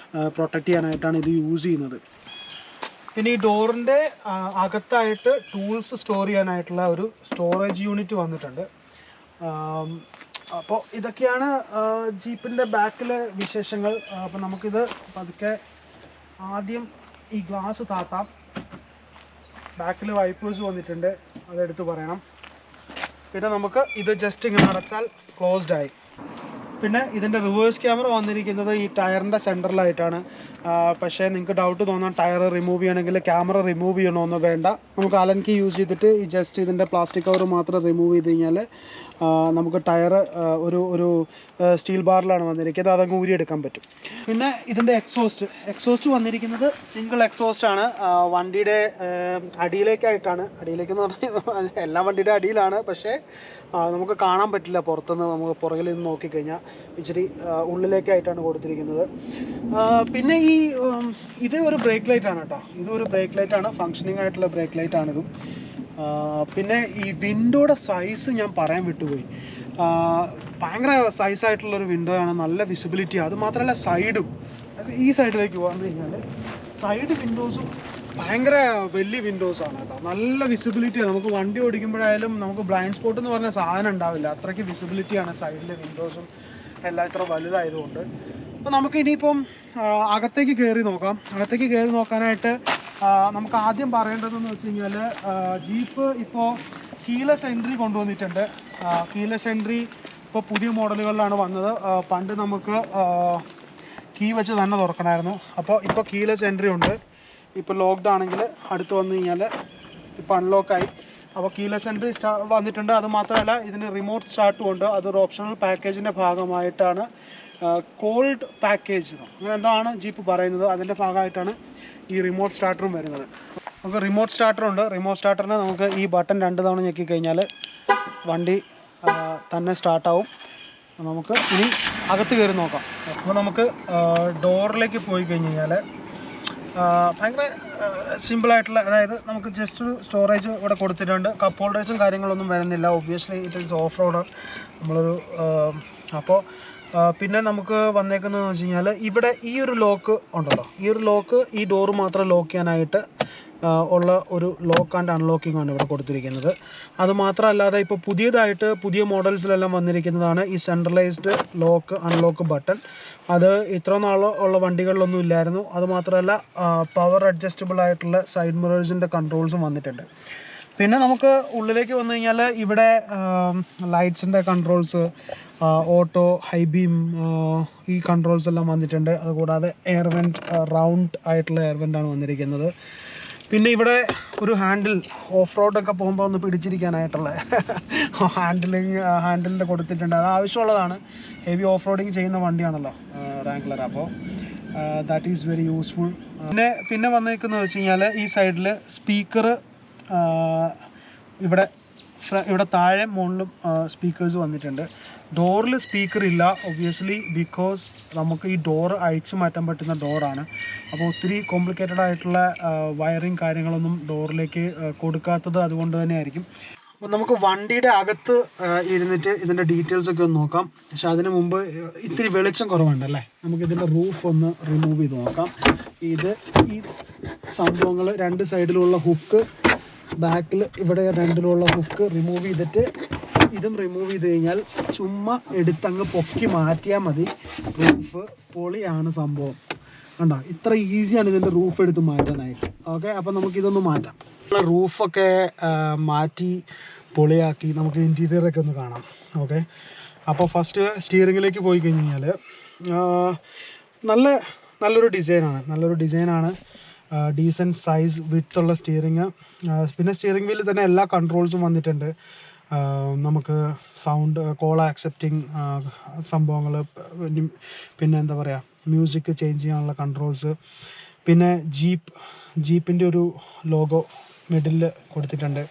പ്രൊട്ടക്റ്റ് ചെയ്യാനായിട്ടാണ് ഇത് യൂസ് ചെയ്യുന്നത്. പിന്നെ ഈ ഡോറിൻ്റെ അകത്തായിട്ട് ടൂൾസ് സ്റ്റോർ ചെയ്യാനായിട്ടുള്ള ഒരു സ്റ്റോറേജ് യൂണിറ്റ് വന്നിട്ടുണ്ട്. അപ്പോൾ ഇതൊക്കെയാണ് ജീപ്പിൻ്റെ ബാക്കിലെ വിശേഷങ്ങൾ. അപ്പോൾ നമുക്കിത് പതുക്കെ ആദ്യം ഈ ഗ്ലാസ് താത്താം. ബാക്കിൽ വൈപ്പേഴ്സ് വന്നിട്ടുണ്ട്, അതെടുത്ത് പറയണം. പിന്നെ നമുക്ക് ഇത് ജസ്റ്റ് ഇങ്ങനെ അടച്ചാൽ ക്ലോസ്ഡായി. പിന്നെ ഇതിൻ്റെ റിവേഴ്സ് ക്യാമറ വന്നിരിക്കുന്നത് ഈ ടയറിൻ്റെ സെൻറ്ററിലായിട്ടാണ്. പക്ഷേ നിങ്ങൾക്ക് ഡൗട്ട് തോന്നാം ടയർ റിമൂവ് ചെയ്യണമെങ്കിൽ ക്യാമറ റിമൂവ് ചെയ്യണമെന്ന്. വേണ്ട, നമുക്ക് അലൻ കീ യൂസ് ചെയ്തിട്ട് ഈ ജസ്റ്റ് ഇതിൻ്റെ പ്ലാസ്റ്റിക് കവർ മാത്രം റിമൂവ് ചെയ്ത് കഴിഞ്ഞാൽ നമുക്ക് ടയർ ഒരു സ്റ്റീൽ ബാറിലാണ് വന്നിരിക്കുന്നത്, അതങ്ങ് ഊരിയെടുക്കാൻ പറ്റും. പിന്നെ ഇതിൻ്റെ എക്സോസ്റ്റ് വന്നിരിക്കുന്നത് സിംഗിൾ എക്സോസ്റ്റ് ആണ്. വണ്ടിയുടെ അടിയിലേക്കായിട്ടാണ്. അടിയിലേക്കെന്ന് പറഞ്ഞാൽ എല്ലാ വണ്ടിയുടെ അടിയിലാണ്, പക്ഷേ നമുക്ക് കാണാൻ പറ്റില്ല പുറത്തുനിന്ന്. നമുക്ക് പുറകിൽ നിന്ന് നോക്കിക്കഴിഞ്ഞാൽ ഇച്ചിരി ഉള്ളിലേക്കായിട്ടാണ് കൊടുത്തിരിക്കുന്നത്. പിന്നെ ഇത് ഒരു ബ്രേക്ക് ലൈറ്റാണ് കേട്ടോ. ഇതൊരു ബ്രേക്ക് ലൈറ്റാണ്, ഫങ്ഷനിങ് ആയിട്ടുള്ള ബ്രേക്ക് ലൈറ്റാണിതും. പിന്നെ ഈ വിൻഡോയുടെ സൈസ് ഞാൻ പറയാൻ വിട്ടുപോയി. ഭയങ്കര സൈസായിട്ടുള്ളൊരു വിൻഡോ ആണ്, നല്ല വിസിബിലിറ്റി. അത് മാത്രമല്ല സൈഡും, ഈ സൈഡിലേക്ക് പോകാൻ കഴിഞ്ഞാൽ സൈഡ് വിൻഡോസും ഭയങ്കര വലിയ വിൻഡോസാണ് കേട്ടോ. നല്ല വിസിബിലിറ്റിയാണ്. നമുക്ക് വണ്ടി ഓടിക്കുമ്പോഴായാലും നമുക്ക് ബ്ലൈൻഡ് സ്പോട്ട് എന്ന് പറഞ്ഞ സാധനം ഉണ്ടാവില്ല, അത്രയ്ക്ക് വിസിബിലിറ്റിയാണ് സൈഡിലെ വിൻഡോസും എല്ലാം ഇത്ര വലുതായതുകൊണ്ട്. അപ്പോൾ നമുക്ക് ഇനിയിപ്പം അകത്തേക്ക് കയറി നോക്കാം. അകത്തേക്ക് കയറി നോക്കാനായിട്ട് നമുക്ക് ആദ്യം പറയേണ്ടതെന്ന് വെച്ച് കഴിഞ്ഞാൽ ജീപ്പ് ഇപ്പോൾ കീലെസ് എൻട്രി കൊണ്ടുവന്നിട്ടുണ്ട്. കീലെസ് എൻട്രി ഇപ്പോൾ പുതിയ മോഡലുകളിലാണ് വന്നത്. പണ്ട് നമുക്ക് കീ വെച്ച് തന്നെ തുറക്കണമായിരുന്നു. അപ്പോൾ ഇപ്പോൾ കീലെസ് എൻട്രി ഉണ്ട്. ഇപ്പോൾ ലോക്ക്ഡ് ആണെങ്കിൽ അടുത്ത് വന്നു കഴിഞ്ഞാൽ ഇപ്പോൾ അൺലോക്കായി. അപ്പോൾ കീലെസ് എൻട്രി വന്നിട്ടുണ്ട്. അത് മാത്രമല്ല ഇതിന് റിമോട്ട് സ്റ്റാർട്ടും ഉണ്ട്. അതൊരു ഓപ്ഷണൽ പാക്കേജിൻ്റെ ഭാഗമായിട്ടാണ്. കോൾഡ് പാക്കേജ് അങ്ങനെ എന്താണ് ജീപ്പ് പറയുന്നത്, അതിൻ്റെ ഭാഗമായിട്ടാണ് ഈ റിമോട്ട് സ്റ്റാർട്ടറും വരുന്നത്. നമുക്ക് റിമോട്ട് സ്റ്റാർട്ടറുണ്ട്. റിമോട്ട് സ്റ്റാർട്ടറിന് നമുക്ക് ഈ ബട്ടൺ 2 തവണ ഞെക്കി കഴിഞ്ഞാൽ വണ്ടി തന്നെ സ്റ്റാർട്ടാവും. നമുക്ക് ഇനി അകത്ത് കയറി നോക്കാം. അപ്പോൾ നമുക്ക് ഡോറിലേക്ക് പോയി കഴിഞ്ഞ് കഴിഞ്ഞാൽ ഭയങ്കര സിമ്പിളായിട്ടുള്ള, അതായത് നമുക്ക് ജസ്റ്റ് ഒരു സ്റ്റോറേജ് ഇവിടെ കൊടുത്തിട്ടുണ്ട്. കപ്പ് ഹോൾഡേഴ്സും കാര്യങ്ങളൊന്നും വരുന്നില്ല. ഒബ്വിയസ്ലി ഇറ്റ് ഈസ് ഓഫ് റോഡർ നമ്മളൊരു. അപ്പോൾ പിന്നെ നമുക്ക് വന്നേക്കുന്നതെന്ന് വെച്ച് കഴിഞ്ഞാൽ ഇവിടെ ഈ ഒരു ലോക്ക് ഉണ്ടല്ലോ, ഈ ഒരു ലോക്ക് ഈ ഡോറ് മാത്രം ലോക്ക് ചെയ്യാനായിട്ട് ഉള്ള ഒരു ലോക്ക് ആൻഡ് അൺലോക്കിംഗ് ആണ് ഇവിടെ കൊടുത്തിരിക്കുന്നത്. അതുമാത്രമല്ലാതെ ഇപ്പോൾ പുതിയതായിട്ട് പുതിയ മോഡൽസിലെല്ലാം വന്നിരിക്കുന്നതാണ് ഈ സെൻട്രലൈസ്ഡ് ലോക്ക് അൺലോക്ക് ബട്ടൺ. അത് ഇത്ര നാളുള്ള വണ്ടികളിലൊന്നും ഇല്ലായിരുന്നു. അതുമാത്രമല്ല പവർ അഡ്ജസ്റ്റബിൾ ആയിട്ടുള്ള സൈഡ് മിറേഴ്സിൻ്റെ കൺട്രോൾസും വന്നിട്ടുണ്ട്. പിന്നെ നമുക്ക് ഉള്ളിലേക്ക് വന്നു കഴിഞ്ഞാൽ ഇവിടെ ലൈറ്റ്സിൻ്റെ കൺട്രോൾസ്, ഓട്ടോ, ഹൈ ബീം, ഈ കൺട്രോൾസ് എല്ലാം വന്നിട്ടുണ്ട്. അതുകൂടാതെ എയർ വെൻറ്റ്, റൗണ്ട് ആയിട്ടുള്ള എയർ വെൻ്റാണ് വന്നിരിക്കുന്നത്. പിന്നെ ഇവിടെ ഒരു ഹാൻഡിൽ, ഓഫ് റോഡൊക്കെ പോകുമ്പോൾ ഒന്ന് പിടിച്ചിരിക്കാനായിട്ടുള്ള ഹാൻഡിലിൻ്റെ കൊടുത്തിട്ടുണ്ട്. അത് ആവശ്യമുള്ളതാണ്. ഹെവി ഓഫ് റോഡിങ് ചെയ്യുന്ന വണ്ടിയാണല്ലോ റാംഗ്ലർ. അപ്പോൾ ദാറ്റ് ഈസ് വെരി യൂസ്ഫുൾ. പിന്നെ വന്നേക്കുന്നത് വെച്ച് കഴിഞ്ഞാൽ ഈ സൈഡിൽ സ്പീക്കർ, ഇവിടെ താഴെ മുകളിലും സ്പീക്കേഴ്സ് വന്നിട്ടുണ്ട്. ഡോറിൽ സ്പീക്കർ ഇല്ല, ഒബ്വിയസ്ലി, ബിക്കോസ് നമുക്ക് ഈ ഡോറ് അഴിച്ചു മാറ്റാൻ പറ്റുന്ന ഡോറാണ്. അപ്പോൾ ഒത്തിരി കോംപ്ലിക്കേറ്റഡ് ആയിട്ടുള്ള വയറിങ് കാര്യങ്ങളൊന്നും ഡോറിലേക്ക് കൊടുക്കാത്തത് അതുകൊണ്ട് തന്നെ ആയിരിക്കും. അപ്പോൾ നമുക്ക് വണ്ടിയുടെ അകത്ത് ഇരുന്നിട്ട് ഇതിൻ്റെ ഡീറ്റെയിൽസ് ഒക്കെ ഒന്ന് നോക്കാം. പക്ഷെ അതിന് മുമ്പ് ഇത്തിരി വെളിച്ചം കുറവുണ്ടല്ലേ, നമുക്കിതിൻ്റെ റൂഫ് ഒന്ന് റിമൂവ് ചെയ്ത് നോക്കാം. ഈ സംഭവങ്ങൾ 2 സൈഡിലുള്ള ഹുക്ക്, ബാക്കിൽ ഇവിടെ 2ലുള്ള ഹുക്ക് റിമൂവ് ചെയ്തിട്ട് ഇതും റിമൂവ് ചെയ്ത് കഴിഞ്ഞാൽ ചുമ്മാ എടുത്തങ്ങ് പൊക്കി മാറ്റിയാൽ മതി. റൂഫ് പൊളിയാണ് സംഭവം. കണ്ടോ, ഇത്ര ഈസിയാണ് ഇതിൻ്റെ റൂഫ് എടുത്ത് മാറ്റാനായിട്ട്. ഓക്കെ, അപ്പോൾ നമുക്കിതൊന്ന് മാറ്റാം. റൂഫൊക്കെ മാറ്റി പൊളിയാക്കി നമുക്ക് ഇൻറ്റീരിയറൊക്കെ ഒന്ന് കാണാം. ഓക്കെ, അപ്പോൾ ഫസ്റ്റ് സ്റ്റിയറിങ്ങിലേക്ക് പോയി കഴിഞ്ഞാൽ നല്ലൊരു ഡിസൈനാണ്. ഡീസൻറ്റ് സൈസ് വിഡ്ത്തുള്ള സ്റ്റിയറിങ്. പിന്നെ സ്റ്റിയറിംഗ് വീലിൽ തന്നെ എല്ലാ കൺട്രോൾസും വന്നിട്ടുണ്ട്. നമുക്ക് സൗണ്ട്, കോൾ ആക്സെപ്റ്റിംഗ് സംഭവങ്ങൾ, പിന്നെ എന്താ പറയുക, മ്യൂസിക് ചേഞ്ച് ചെയ്യാനുള്ള കൺട്രോൾസ്. പിന്നെ ജീപ്പിൻ്റെ ഒരു ലോഗോ മിഡിൽ കൊടുത്തിട്ടുണ്ട്.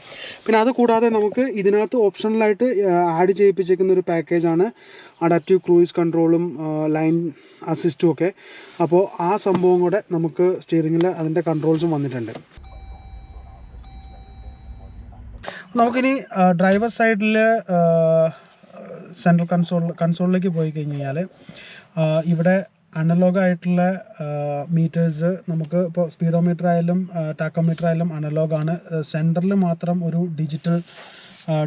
പിന്നെ അത് കൂടാതെ നമുക്ക് ഇതിനകത്ത് ഓപ്ഷണലായിട്ട് ആഡ് ചെയ്യിപ്പിച്ചേക്കുന്ന ഒരു പാക്കേജാണ് അഡാപ്റ്റീവ് ക്രൂയിസ് കൺട്രോളും ലൈൻ അസിസ്റ്റും ഒക്കെ. അപ്പോൾ ആ സംഭവം കൂടെ നമുക്ക് സ്റ്റിയറിങ്ങിൽ അതിൻ്റെ കൺട്രോൾസും വന്നിട്ടുണ്ട്. നമുക്കിനി ഡ്രൈവർ സൈഡിൽ സെൻട്രൽ കൺസോളിലേക്ക് പോയി കഴിഞ്ഞ് കഴിഞ്ഞാൽ ഇവിടെ അനലോഗ് ആയിട്ടുള്ള മീറ്റേഴ്സ്, നമുക്ക് ഇപ്പോൾ സ്പീഡോമീറ്റർ ആയാലും ടാക്കോമീറ്റർ ആയാലും അനലോഗാണ്. സെൻറ്ററിൽ മാത്രം ഒരു ഡിജിറ്റൽ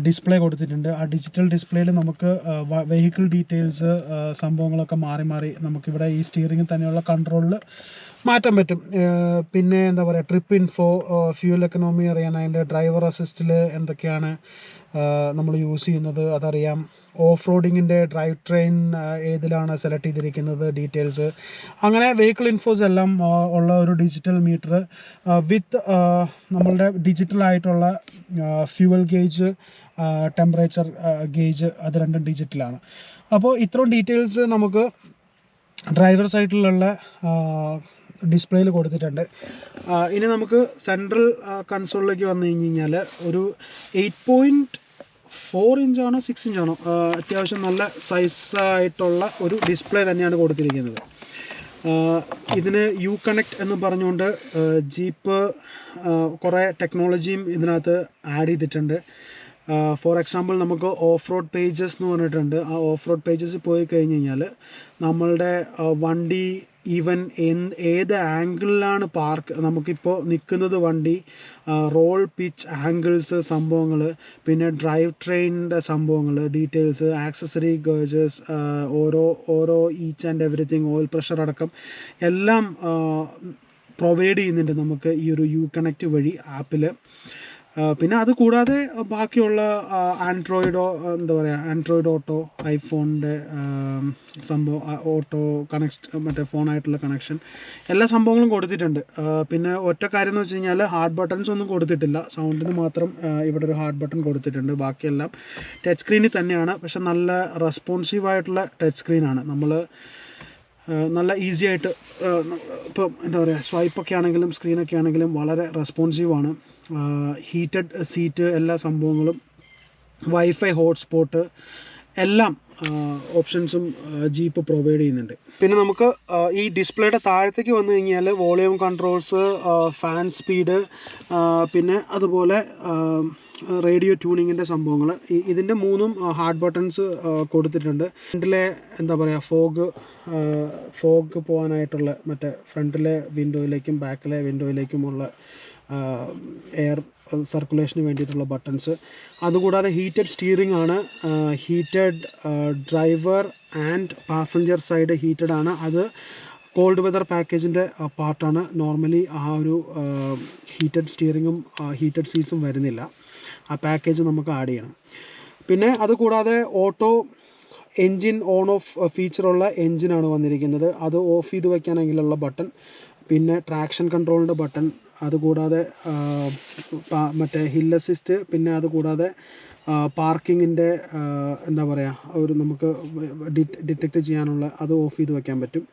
ഡിസ്പ്ലേ കൊടുത്തിട്ടുണ്ട്. ആ ഡിജിറ്റൽ ഡിസ്പ്ലേയിൽ നമുക്ക് വെഹിക്കിൾ ഡീറ്റെയിൽസ് സംഭവങ്ങളൊക്കെ മാറി നമുക്കിവിടെ ഈ സ്റ്റിയറിങ്ങിൽ തന്നെയുള്ള കൺട്രോളിൽ മാറ്റാൻ പറ്റും. പിന്നെ എന്താ പറയുക, ട്രിപ്പ് ഇൻഫോ, ഫ്യൂൽ എക്കണോമി അറിയാൻ, അതിൻ്റെ ഡ്രൈവർ അസിസ്റ്റിൽ എന്തൊക്കെയാണ് നമ്മൾ യൂസ് ചെയ്യുന്നത് അതറിയാം. ഓഫ് റോഡിങ്ങിൻ്റെ ഡ്രൈവ് ട്രെയിൻ ഏതിലാണ് സെലക്ട് ചെയ്തിരിക്കുന്നത് ഡീറ്റെയിൽസ്, അങ്ങനെ വെഹിക്കിൾ ഇൻഫോസ് എല്ലാം ഉള്ള ഒരു ഡിജിറ്റൽ മീറ്റർ വിത്ത് നമ്മളുടെ ഡിജിറ്റലായിട്ടുള്ള ഫ്യൂവൽ ഗേജ്, ടെമ്പറേച്ചർ ഗേജ്, അത് രണ്ടും ഡിജിറ്റലാണ്. അപ്പോൾ ഇത്രയും ഡീറ്റെയിൽസ് നമുക്ക് ഡ്രൈവർ സൈഡിലുള്ള ഡിസ്പ്ലേയിൽ കൊടുത്തിട്ടുണ്ട്. ഇനി നമുക്ക് സെൻട്രൽ കൺസോളിലേക്ക് വന്നു കഴിഞ്ഞ് കഴിഞ്ഞാൽ ഒരു 4 ഇഞ്ചാണോ 6 ഇഞ്ചാണോ അത്യാവശ്യം നല്ല സൈസായിട്ടുള്ള ഒരു ഡിസ്പ്ലേ തന്നെയാണ് കൊടുത്തിരിക്കുന്നത്. ഇതിന് യു കണക്ട് എന്ന് പറഞ്ഞുകൊണ്ട് ജീപ്പ് കുറേ ടെക്നോളജിയും ഇതിനകത്ത് ആഡ് ചെയ്തിട്ടുണ്ട്. ഫോർ എക്സാമ്പിൾ നമുക്ക് ഓഫ് റോഡ് പേജസ് എന്ന് പറഞ്ഞിട്ടുണ്ട്. ആ ഓഫ് റോഡ് പേജസ് പോയി കഴിഞ്ഞ് കഴിഞ്ഞാൽ നമ്മളുടെ വണ്ടി ഈവൻ ഏത് ആംഗിളിലാണ് പാർക്ക്, നമുക്കിപ്പോൾ നിൽക്കുന്നത് വണ്ടി, റോൾ പിച്ച് ആംഗിൾസ് സംഭവങ്ങൾ, പിന്നെ ഡ്രൈവ് ട്രെയിനിൻ്റെ സംഭവങ്ങൾ, ഡീറ്റെയിൽസ്, ആക്സസറി ഗേജസ്, ഓരോ each and everything, oil pressure അടക്കം എല്ലാം പ്രൊവൈഡ് ചെയ്യുന്നുണ്ട് നമുക്ക് ഈ ഒരു യു കണക്റ്റ് വഴി ആപ്പിൽ. പിന്നെ അത് കൂടാതെ ബാക്കിയുള്ള ആൻഡ്രോയിഡോ ആൻഡ്രോയിഡ് ഓട്ടോ, ഐഫോണിൻ്റെ സംഭവം ഓട്ടോ കണക്ഷൻ, മറ്റേ ഫോണായിട്ടുള്ള കണക്ഷൻ, എല്ലാ സംഭവങ്ങളും കൊടുത്തിട്ടുണ്ട്. പിന്നെ ഒറ്റ കാര്യം എന്ന് വെച്ച് കഴിഞ്ഞാൽ ഹാർഡ് ബട്ടൺസ് ഒന്നും കൊടുത്തിട്ടില്ല. സൗണ്ടിന് മാത്രം ഇവിടെ ഒരു ഹാർഡ് ബട്ടൺ കൊടുത്തിട്ടുണ്ട്. ബാക്കിയെല്ലാം ടച്ച് സ്ക്രീനിൽ തന്നെയാണ്. പക്ഷെ നല്ല റെസ്പോൺസീവായിട്ടുള്ള ടച്ച് സ്ക്രീനാണ്. നമ്മൾ നല്ല ഈസി ആയിട്ട് ഇപ്പം സ്വൈപ്പൊക്കെ ആണെങ്കിലും സ്ക്രീനൊക്കെ ആണെങ്കിലും വളരെ റെസ്പോൺസീവാണ്. ഹീറ്റഡ് സീറ്റ്, എല്ലാ സംഭവങ്ങളും, വൈഫൈ ഹോട്ട്സ്പോട്ട്, എല്ലാം ഓപ്ഷൻസും ജീപ്പ് പ്രൊവൈഡ് ചെയ്യുന്നുണ്ട്. പിന്നെ നമുക്ക് ഈ ഡിസ്പ്ലേയുടെ താഴത്തേക്ക് വന്നു കഴിഞ്ഞാൽ വോളിയം കൺട്രോൾസ്, ഫാൻ സ്പീഡ്, പിന്നെ അതുപോലെ റേഡിയോ ട്യൂണിങ്ങിൻ്റെ സംഭവങ്ങൾ, ഇതിൻ്റെ 3 ഹാർഡ് ബട്ടൺസ് കൊടുത്തിട്ടുണ്ട്. ഫ്രണ്ടിലെ ഫോഗ് പോകാനായിട്ടുള്ള മറ്റേ ഫ്രണ്ടിലെ വിൻഡോയിലേക്കും ബാക്കിലെ വിൻഡോയിലേക്കുമുള്ള എയർ സർക്കുലേഷന് വേണ്ടിയിട്ടുള്ള ബട്ടൺസ്. അതുകൂടാതെ ഹീറ്റഡ് സ്റ്റിയറിംഗ് ആണ്. Heated driver and passenger side heated ആണ്. അത് കോൾഡ് വെതർ പാക്കേജിൻ്റെ പാർട്ടാണ്. നോർമലി ആ ഒരു ഹീറ്റഡ് സ്റ്റിയറിങ്ങും ഹീറ്റഡ് സീറ്റ്സും വരുന്നില്ല. ആ പാക്കേജ് നമുക്ക് ആഡ് ചെയ്യണം. പിന്നെ അതുകൂടാതെ ഓട്ടോ എൻജിൻ ഓൺ ഓഫ് ഫീച്ചറുള്ള എൻജിനാണ് വന്നിരിക്കുന്നത്. അത് ഓഫ് ചെയ്ത് വയ്ക്കാനെങ്കിലുള്ള ബട്ടൺ, പിന്നെ ട്രാക്ഷൻ കൺട്രോളിൻ്റെ ബട്ടൺ, അതുകൂടാതെ മറ്റേ ഹിൽ അസിസ്റ്റ്, പിന്നെ അതുകൂടാതെ പാർക്കിങ്ങിൻ്റെ ഒരു നമുക്ക് ഡിറ്റക്റ്റ് ചെയ്യാനുള്ള അത് ഓഫ് ചെയ്ത് വയ്ക്കാൻ പറ്റും.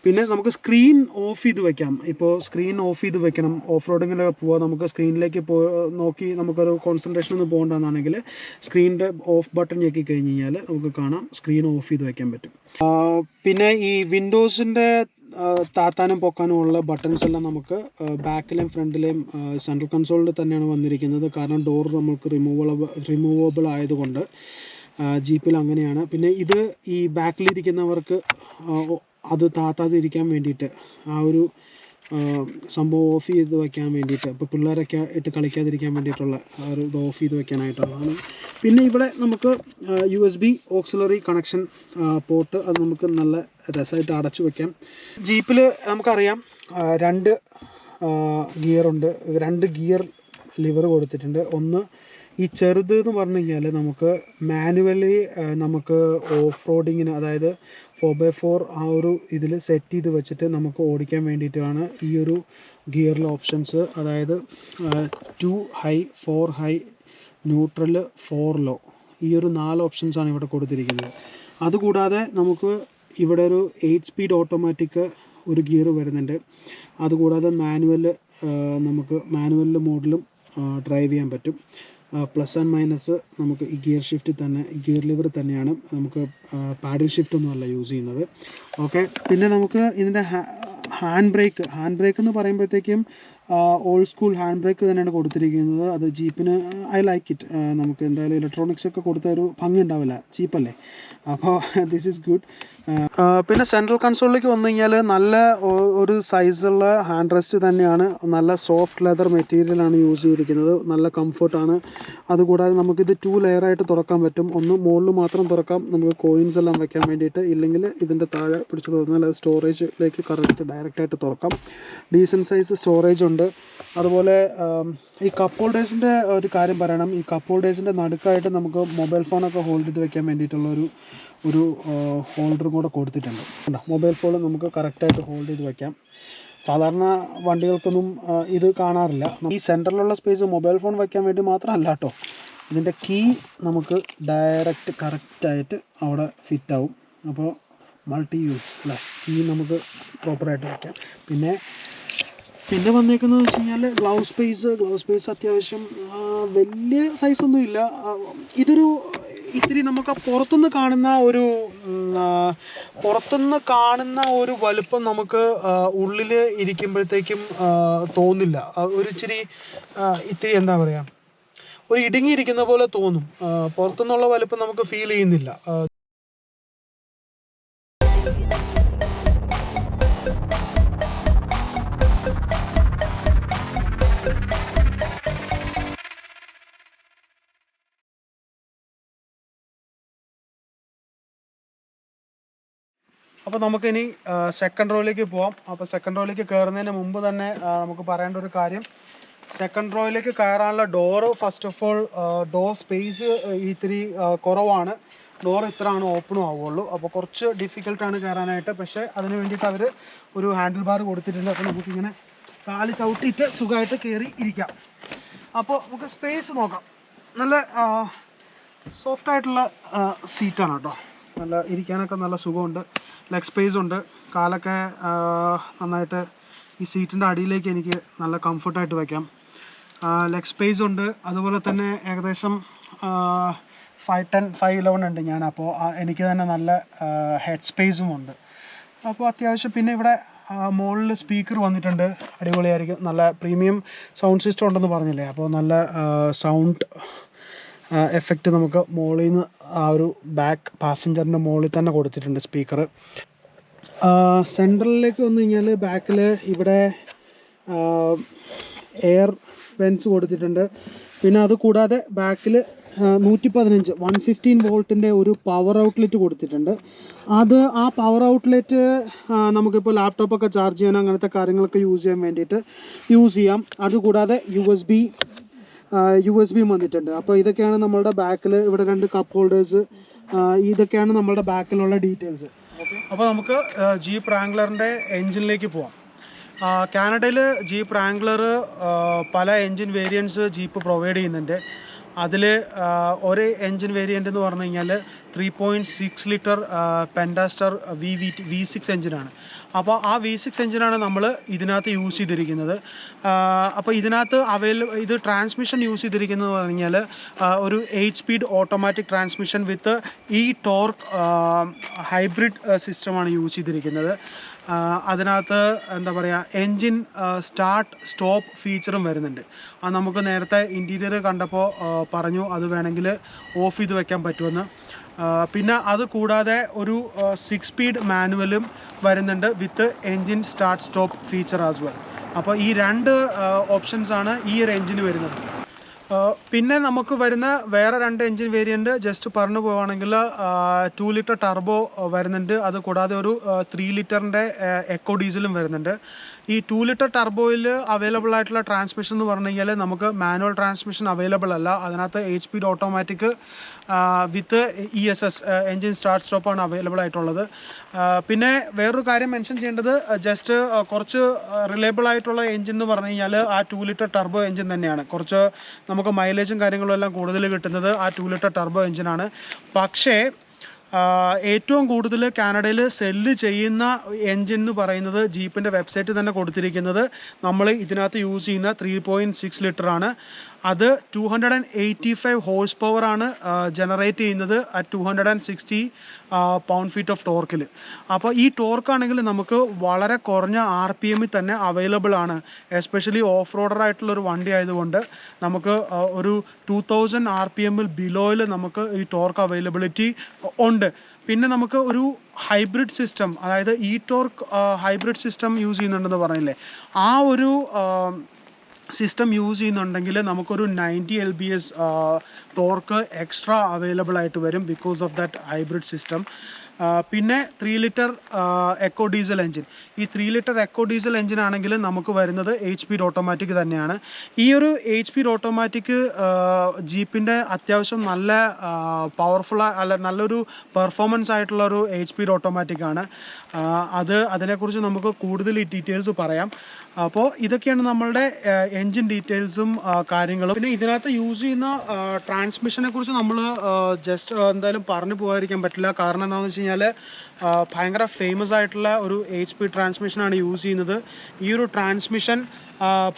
പിന്നെ നമുക്ക് സ്ക്രീൻ ഓഫ് ചെയ്ത് വയ്ക്കാം. ഇപ്പോൾ സ്ക്രീൻ ഓഫ് ചെയ്ത് വെക്കണം, ഓഫ് റോഡിങ്ങിലൊക്കെ പോകാം, നമുക്ക് സ്ക്രീനിലേക്ക് നോക്കി നമുക്കൊരു കോൺസെൻട്രേഷൻ ഒന്നും പോകണ്ടെന്നാണെങ്കിൽ സ്ക്രീനിൻ്റെ ഓഫ് ബട്ടൺ ഞെക്കി കഴിഞ്ഞ് കഴിഞ്ഞാൽ നമുക്ക് കാണാം സ്ക്രീൻ ഓഫ് ചെയ്ത് വയ്ക്കാൻ പറ്റും. പിന്നെ ഈ വിൻഡോസിൻ്റെ താത്താനും പൊക്കാനും ഉള്ള ബട്ടൺസ് എല്ലാം നമുക്ക് ബാക്കിലെയും ഫ്രണ്ടിലെയും സെൻട്രൽ കൺസോളിൽ തന്നെയാണ് വന്നിരിക്കുന്നത്. കാരണം ഡോർ നമുക്ക് റിമൂവബിൾ ആയതുകൊണ്ട് ജീപ്പിൽ അങ്ങനെയാണ്. പിന്നെ ഇത് ഈ ബാക്കിലിരിക്കുന്നവർക്ക് അത് താത്താതെ ഇരിക്കാൻ വേണ്ടിയിട്ട് ആ ഒരു സംഭവം ഓഫ് ചെയ്ത് വയ്ക്കാൻ വേണ്ടിയിട്ട്, ഇപ്പോൾ പിള്ളേരൊക്കെ ഇട്ട് കളിക്കാതിരിക്കാൻ വേണ്ടിയിട്ടുള്ള ഒരു ഇത് ഓഫ് ചെയ്ത് വയ്ക്കാനായിട്ടുള്ളതാണ്. പിന്നെ ഇവിടെ നമുക്ക് USB ഓക്സിലറി കണക്ഷൻ പോർട്ട്, അത് നമുക്ക് നല്ല രസമായിട്ട് അടച്ചു വയ്ക്കാം. ജീപ്പിൽ നമുക്കറിയാം 2 ഗിയറുണ്ട്, 2 ഗിയർ ലിവർ കൊടുത്തിട്ടുണ്ട്. ഒന്ന് ഈ ചെറുത് എന്ന് പറഞ്ഞു കഴിഞ്ഞാൽ നമുക്ക് മാനുവലി നമുക്ക് ഓഫ് റോഡിങ്ങിന്, അതായത് 4x4 ആ ഒരു ഇതിൽ സെറ്റ് ചെയ്ത് വെച്ചിട്ട് നമുക്ക് ഓടിക്കാൻ വേണ്ടിയിട്ടാണ് ഈ ഒരു ഗിയറിലെ ഓപ്ഷൻസ്. അതായത് 2 ഹൈ, 4 ഹൈ, ന്യൂട്രൽ, 4 ലോ, ഈ ഒരു 4 ഓപ്ഷൻസാണ് ഇവിടെ കൊടുത്തിരിക്കുന്നത്. അതുകൂടാതെ നമുക്ക് ഇവിടെ ഒരു 8 സ്പീഡ് ഓട്ടോമാറ്റിക് ഒരു ഗിയർ വരുന്നുണ്ട്. അതുകൂടാതെ നമുക്ക് മാനുവൽ മോഡിലും ഡ്രൈവ് ചെയ്യാൻ പറ്റും. പ്ലസ് ആൻഡ് മൈനസ് നമുക്ക് ഈ ഗിയർ ഷിഫ്റ്റിൽ തന്നെ, ഈ ഗിയർ ലിവർ തന്നെയാണ്. നമുക്ക് പാഡിൽ ഷിഫ്റ്റ് ഒന്നുമല്ല യൂസ് ചെയ്യുന്നത്. ഓക്കെ. പിന്നെ നമുക്ക് ഇതിൻ്റെ ഹാൻഡ് ബ്രേക്ക് എന്ന് പറയുമ്പോഴത്തേക്കും ഓൾഡ് സ്കൂൾ ഹാൻഡ് ബ്രേക്ക് തന്നെയാണ് കൊടുത്തിരിക്കുന്നത്. അത് ജീപ്പിന് ഐ ലൈക്ക് ഇറ്റ്. നമുക്ക് എന്തായാലും ഇലക്ട്രോണിക്സ് ഒക്കെ കൊടുത്ത ഒരു ഭംഗി ഉണ്ടാവില്ല, ജീപ്പല്ലേ, അപ്പോൾ ദിസ് ഈസ് ഗുഡ്. പിന്നെ സെൻട്രൽ കൺസോളിലേക്ക് വന്നു കഴിഞ്ഞാൽ നല്ല ഒരു സൈസുള്ള ഹാൻഡ് റെസ്റ്റ് തന്നെയാണ്. നല്ല സോഫ്റ്റ് ലെതർ മെറ്റീരിയലാണ് യൂസ് ചെയ്തിരിക്കുന്നത്. നല്ല കംഫർട്ടാണ്. അതുകൂടാതെ നമുക്കിത് 2 ലെയറായിട്ട് തുറക്കാൻ പറ്റും. ഒന്ന് മുകളിൽ മാത്രം തുറക്കാം, നമുക്ക് കോയിൻസ് എല്ലാം വെക്കാൻ വേണ്ടിയിട്ട്. ഇല്ലെങ്കിൽ ഇതിൻ്റെ താഴെ പിടിച്ച് തുറന്നാൽ അത് സ്റ്റോറേജിലേക്ക് ഡയറക്റ്റായിട്ട് തുറക്കാം. ഡീസൻറ്റ് സൈസ് സ്റ്റോറേജ് ഉണ്ട്. അതുപോലെ ഈ കപ്പ് ഹോൾഡേഴ്സിൻ്റെ ഒരു കാര്യം പറയണം. ഈ കപ്പ് ഹോൾഡേഴ്സിൻ്റെ നടുക്കായിട്ട് നമുക്ക് മൊബൈൽ ഫോണൊക്കെ ഹോൾഡ് ചെയ്ത് വെക്കാൻ വേണ്ടിയിട്ടുള്ള ഒരു ഹോൾഡറും കൂടെ കൊടുത്തിട്ടുണ്ട്. മൊബൈൽ ഫോൺ നമുക്ക് കറക്റ്റായിട്ട് ഹോൾഡ് ചെയ്ത് വയ്ക്കാം. സാധാരണ വണ്ടികൾക്കൊന്നും ഇത് കാണാറില്ല. ഈ സെൻറ്ററിലുള്ള സ്പേസ് മൊബൈൽ ഫോൺ വയ്ക്കാൻ വേണ്ടി മാത്രമല്ല കേട്ടോ. ഇതിൻ്റെ കീ നമുക്ക് ഡയറക്റ്റ് കറക്റ്റായിട്ട് അവിടെ ഫിറ്റാവും. അപ്പോൾ മൾട്ടി യൂസ് കീ നമുക്ക് പ്രോപ്പറായിട്ട് വയ്ക്കാം. പിന്നെ പിന്നെ വന്നേക്കുന്നത് വെച്ച് കഴിഞ്ഞാൽ ഗ്ലൗസ് സ്പേസ് അത്യാവശ്യം വലിയ സൈസൊന്നും ഇല്ല. ഇതൊരു ഇത്തിരി നമുക്ക് പുറത്തുനിന്ന് കാണുന്ന ഒരു വലുപ്പം നമുക്ക് ഉള്ളിൽ ഇരിക്കുമ്പോഴത്തേക്കും തോന്നില്ല. ഒരു ഇത്തിരി എന്താ പറയുക, ഒരു ഇടുങ്ങിയിരിക്കുന്ന പോലെ തോന്നും. പുറത്തുനിന്നുള്ള വലുപ്പം നമുക്ക് ഫീൽ ചെയ്യുന്നില്ല. അപ്പോൾ നമുക്കിനി സെക്കൻഡ് റോയിലേക്ക് പോവാം. അപ്പോൾ സെക്കൻഡ് റോയിലേക്ക് കയറുന്നതിന് മുമ്പ് തന്നെ നമുക്ക് പറയേണ്ട ഒരു കാര്യം, സെക്കൻഡ് റോയിലേക്ക് കയറാനുള്ള door, first of all door space ഇത്തിരി കുറവാണ്. ഡോർ ഇത്രയാണ് ഓപ്പണും ആവുള്ളൂ. അപ്പോൾ കുറച്ച് ഡിഫിക്കൽട്ടാണ് കയറാനായിട്ട്. പക്ഷേ അതിന് വേണ്ടിയിട്ട് അവർ ഒരു ഹാൻഡിൽ ബാർ കൊടുത്തിട്ടുണ്ട്. അപ്പോൾ നമുക്കിങ്ങനെ കാല് ചവിട്ടിയിട്ട് സുഖമായിട്ട് കയറി ഇരിക്കാം. അപ്പോൾ നമുക്ക് സ്പേസ് നോക്കാം. നല്ല സോഫ്റ്റായിട്ടുള്ള സീറ്റാണ് കേട്ടോ. നല്ല ഇരിക്കാനൊക്കെ നല്ല സുഖമുണ്ട്. ലെഗ് സ്പേസ് ഉണ്ട്. കാലൊക്കെ നന്നായിട്ട് ഈ സീറ്റിൻ്റെ അടിയിലേക്ക് എനിക്ക് നല്ല കംഫർട്ടായിട്ട് വയ്ക്കാം. ലെഗ് സ്പേസ് ഉണ്ട്. അതുപോലെ തന്നെ ഏകദേശം 5'10", 5'11" ഉണ്ട് ഞാൻ. അപ്പോൾ എനിക്ക് തന്നെ നല്ല ഹെഡ് സ്പേസും ഉണ്ട്. അപ്പോൾ അത്യാവശ്യം പിന്നെ ഇവിടെ മുകളിൽ സ്പീക്കർ വന്നിട്ടുണ്ട്. അടിപൊളിയായിരിക്കും. നല്ല പ്രീമിയം സൗണ്ട് സിസ്റ്റം ഉണ്ടെന്ന് പറഞ്ഞില്ലേ. അപ്പോൾ നല്ല സൗണ്ട് എഫക്റ്റ് നമുക്ക് മുകളിൽ നിന്ന് ആ ഒരു ബാക്ക് പാസഞ്ചറിൻ്റെ മുകളിൽ തന്നെ കൊടുത്തിട്ടുണ്ട് സ്പീക്കർ. സെൻട്രലിലേക്ക് വന്നു കഴിഞ്ഞാൽ ബാക്കിൽ ഇവിടെ എയർ വെൻസ് കൊടുത്തിട്ടുണ്ട്. പിന്നെ അത് കൂടാതെ ബാക്കിൽ 115 വോൾട്ടിൻ്റെ ഒരു പവർ ഔട്ട്ലെറ്റ് കൊടുത്തിട്ടുണ്ട്. ആ പവർ ഔട്ട്ലെറ്റ് നമുക്കിപ്പോൾ ലാപ്ടോപ്പൊക്കെ ചാർജ് ചെയ്യാൻ അങ്ങനത്തെ കാര്യങ്ങളൊക്കെ യൂസ് ചെയ്യാൻ വേണ്ടിയിട്ട് യൂസ് ചെയ്യാം. അതുകൂടാതെ USB വന്നിട്ടുണ്ട്. അപ്പോൾ ഇതൊക്കെയാണ് നമ്മളുടെ ബാക്കിൽ. ഇവിടെ 2 കപ്പ് ഹോൾഡേഴ്സ്. ഇതൊക്കെയാണ് നമ്മളുടെ ബാക്കിലുള്ള ഡീറ്റെയിൽസ്. അപ്പോൾ നമുക്ക് ജീപ്പ് റാംഗ്ലറിൻ്റെ എൻജിനിലേക്ക് പോവാം. കാനഡയിൽ ജീപ്പ് റാംഗ്ലർ പല എൻജിൻ വേരിയൻറ്റ്സ് ജീപ്പ് പ്രൊവൈഡ് ചെയ്യുന്നുണ്ട്. അതിൽ ഒരു എൻജിൻ വേരിയൻ്റ് എന്ന് പറഞ്ഞു കഴിഞ്ഞാൽ 3.6 ലിറ്റർ പെൻഡാസ്റ്റർ V6 എൻജിനാണ്. അപ്പോൾ ആ V6 എൻജിനാണ് നമ്മൾ ഇതിനകത്ത് യൂസ് ചെയ്തിരിക്കുന്നത്. അപ്പോൾ ഇതിനകത്ത് ഇത് ട്രാൻസ്മിഷൻ യൂസ് ചെയ്തിരിക്കുന്നത് എന്ന് പറഞ്ഞു കഴിഞ്ഞാൽ ഒരു 8 സ്പീഡ് ഓട്ടോമാറ്റിക് ട്രാൻസ്മിഷൻ വിത്ത് ടോർക്ക് ഹൈബ്രിഡ് സിസ്റ്റമാണ് യൂസ് ചെയ്തിരിക്കുന്നത്. അതിനകത്ത് എന്താ പറയുക, എൻജിൻ സ്റ്റാർട്ട് സ്റ്റോപ്പ് ഫീച്ചറും വരുന്നുണ്ട്. അത് നമുക്ക് നേരത്തെ ഇൻറ്റീരിയർ കണ്ടപ്പോൾ പറഞ്ഞു അത് വേണമെങ്കിൽ ഓഫ് ചെയ്ത് വെക്കാൻ പറ്റുമെന്ന്. പിന്നെ അത് കൂടാതെ ഒരു 6 സ്പീഡ് മാനുവലും വരുന്നുണ്ട് with engine start stop feature as well. അപ്പോൾ ഈ 2 ഓപ്ഷൻസാണ് ഈ ഒരു എൻജിന് വരുന്നത്. പിന്നെ നമുക്ക് വരുന്ന വേറെ 2 എൻജിൻ വേരിയൻറ്റ് ജസ്റ്റ് പറഞ്ഞു പോവുകയാണെങ്കിൽ 2 ലിറ്റർ ടർബോ വരുന്നുണ്ട്. അത് കൂടാതെ ഒരു 3 ലിറ്ററിൻ്റെ എക്കോ ഡീസലും വരുന്നുണ്ട്. ഈ 2 ലിറ്റർ ടർബോയിൽ അവൈലബിൾ ആയിട്ടുള്ള ട്രാൻസ്മിഷൻ എന്ന് പറഞ്ഞു കഴിഞ്ഞാൽ നമുക്ക് മാനുവൽ ട്രാൻസ്മിഷൻ അവൈലബിൾ അല്ല. അതിനകത്ത് 8 speed automatic with ESS engine start സ്റ്റോപ്പാണ് അവൈലബിൾ ആയിട്ടുള്ളത്. പിന്നെ വേറൊരു കാര്യം മെൻഷൻ ചെയ്യേണ്ടത്, ജസ്റ്റ് കുറച്ച് റിലയബിൾ ആയിട്ടുള്ള എൻജിൻ എന്ന് പറഞ്ഞു കഴിഞ്ഞാൽ ആ 2 ലിറ്റർ ടർബോ എൻജിൻ തന്നെയാണ്. കുറച്ച് നമുക്ക് മൈലേജും കാര്യങ്ങളും എല്ലാം കൂടുതൽ കിട്ടുന്നത് ആ 2 ലിറ്റർ ടർബോ എൻജിനാണ്. പക്ഷേ ഏറ്റവും കൂടുതൽ കാനഡയിൽ സെല്ല് ചെയ്യുന്ന എൻജിൻ എന്ന് പറയുന്നത് ജീപ്പിൻ്റെ വെബ്സൈറ്റിൽ തന്നെ കൊടുത്തിരിക്കുന്നത് നമ്മൾ ഇതിനകത്ത് യൂസ് ചെയ്യുന്ന 3.6 ലിറ്ററാണ്. അത് 285 ഹോഴ്സ് പവറാണ് ജനറേറ്റ് ചെയ്യുന്നത് അറ്റ് 260 പൗണ്ട് ഫീറ്റ് ഓഫ് ടോർക്കിൽ. അപ്പോൾ ഈ ടോർക്കാണെങ്കിൽ നമുക്ക് വളരെ കുറഞ്ഞ RPM തന്നെ അവൈലബിൾ ആണ്. എസ്പെഷ്യലി ഓഫ് റോഡറായിട്ടുള്ളൊരു വണ്ടി ആയതുകൊണ്ട് നമുക്ക് ഒരു 2000 RPM ബിലോയിൽ നമുക്ക് ഈ ടോർക്ക് അവൈലബിലിറ്റി ഉണ്ട്. പിന്നെ നമുക്ക് ഒരു ഹൈബ്രിഡ് സിസ്റ്റം, അതായത് ടോർക്ക് ഹൈബ്രിഡ് സിസ്റ്റം യൂസ് ചെയ്യുന്നുണ്ടെന്ന് പറഞ്ഞില്ലേ, ആ ഒരു സിസ്റ്റം യൂസ് ചെയ്യുന്നുണ്ടെങ്കിൽ നമുക്കൊരു 90 lbs ടോർക്ക് എക്സ്ട്രാ അവൈലബിൾ ആയിട്ട് വരും because of that hybrid system. പിന്നെ 3 ലിറ്റർ എക്കോ ഡീസൽ എൻജിൻ. ഈ 3 ലിറ്റർ എക്കോ ഡീസൽ എൻജിൻ ആണെങ്കിൽ നമുക്ക് വരുന്നത് 8 സ്പീഡ് ഓട്ടോമാറ്റിക് തന്നെയാണ്. ഈ ഒരു 8 സ്പീഡ് ഓട്ടോമാറ്റിക് ജീപ്പിൻ്റെ അത്യാവശ്യം നല്ല പവർഫുൾ നല്ലൊരു പെർഫോമൻസ് ആയിട്ടുള്ളൊരു 8 സ്പീഡ് ഓട്ടോമാറ്റിക് ആണ്. അതിനെക്കുറിച്ച് നമുക്ക് കൂടുതൽ ഡീറ്റെയിൽസ് പറയാം. അപ്പോൾ ഇതൊക്കെയാണ് നമ്മളുടെ എൻജിൻ ഡീറ്റെയിൽസും കാര്യങ്ങളും. പിന്നെ ഇതിനകത്ത് യൂസ് ചെയ്യുന്ന ട്രാൻസ്മിഷനെ കുറിച്ച് നമ്മൾ ജസ്റ്റ് എന്തായാലും പറഞ്ഞു പോകാതിരിക്കാൻ പറ്റില്ല. കാരണം എന്താണെന്ന് വെച്ച് കഴിഞ്ഞാൽ ഭയങ്കര ഫേമസ് ആയിട്ടുള്ള ഒരു HP ട്രാൻസ്മിഷനാണ് യൂസ് ചെയ്യുന്നത്. ഈ ഒരു ട്രാൻസ്മിഷൻ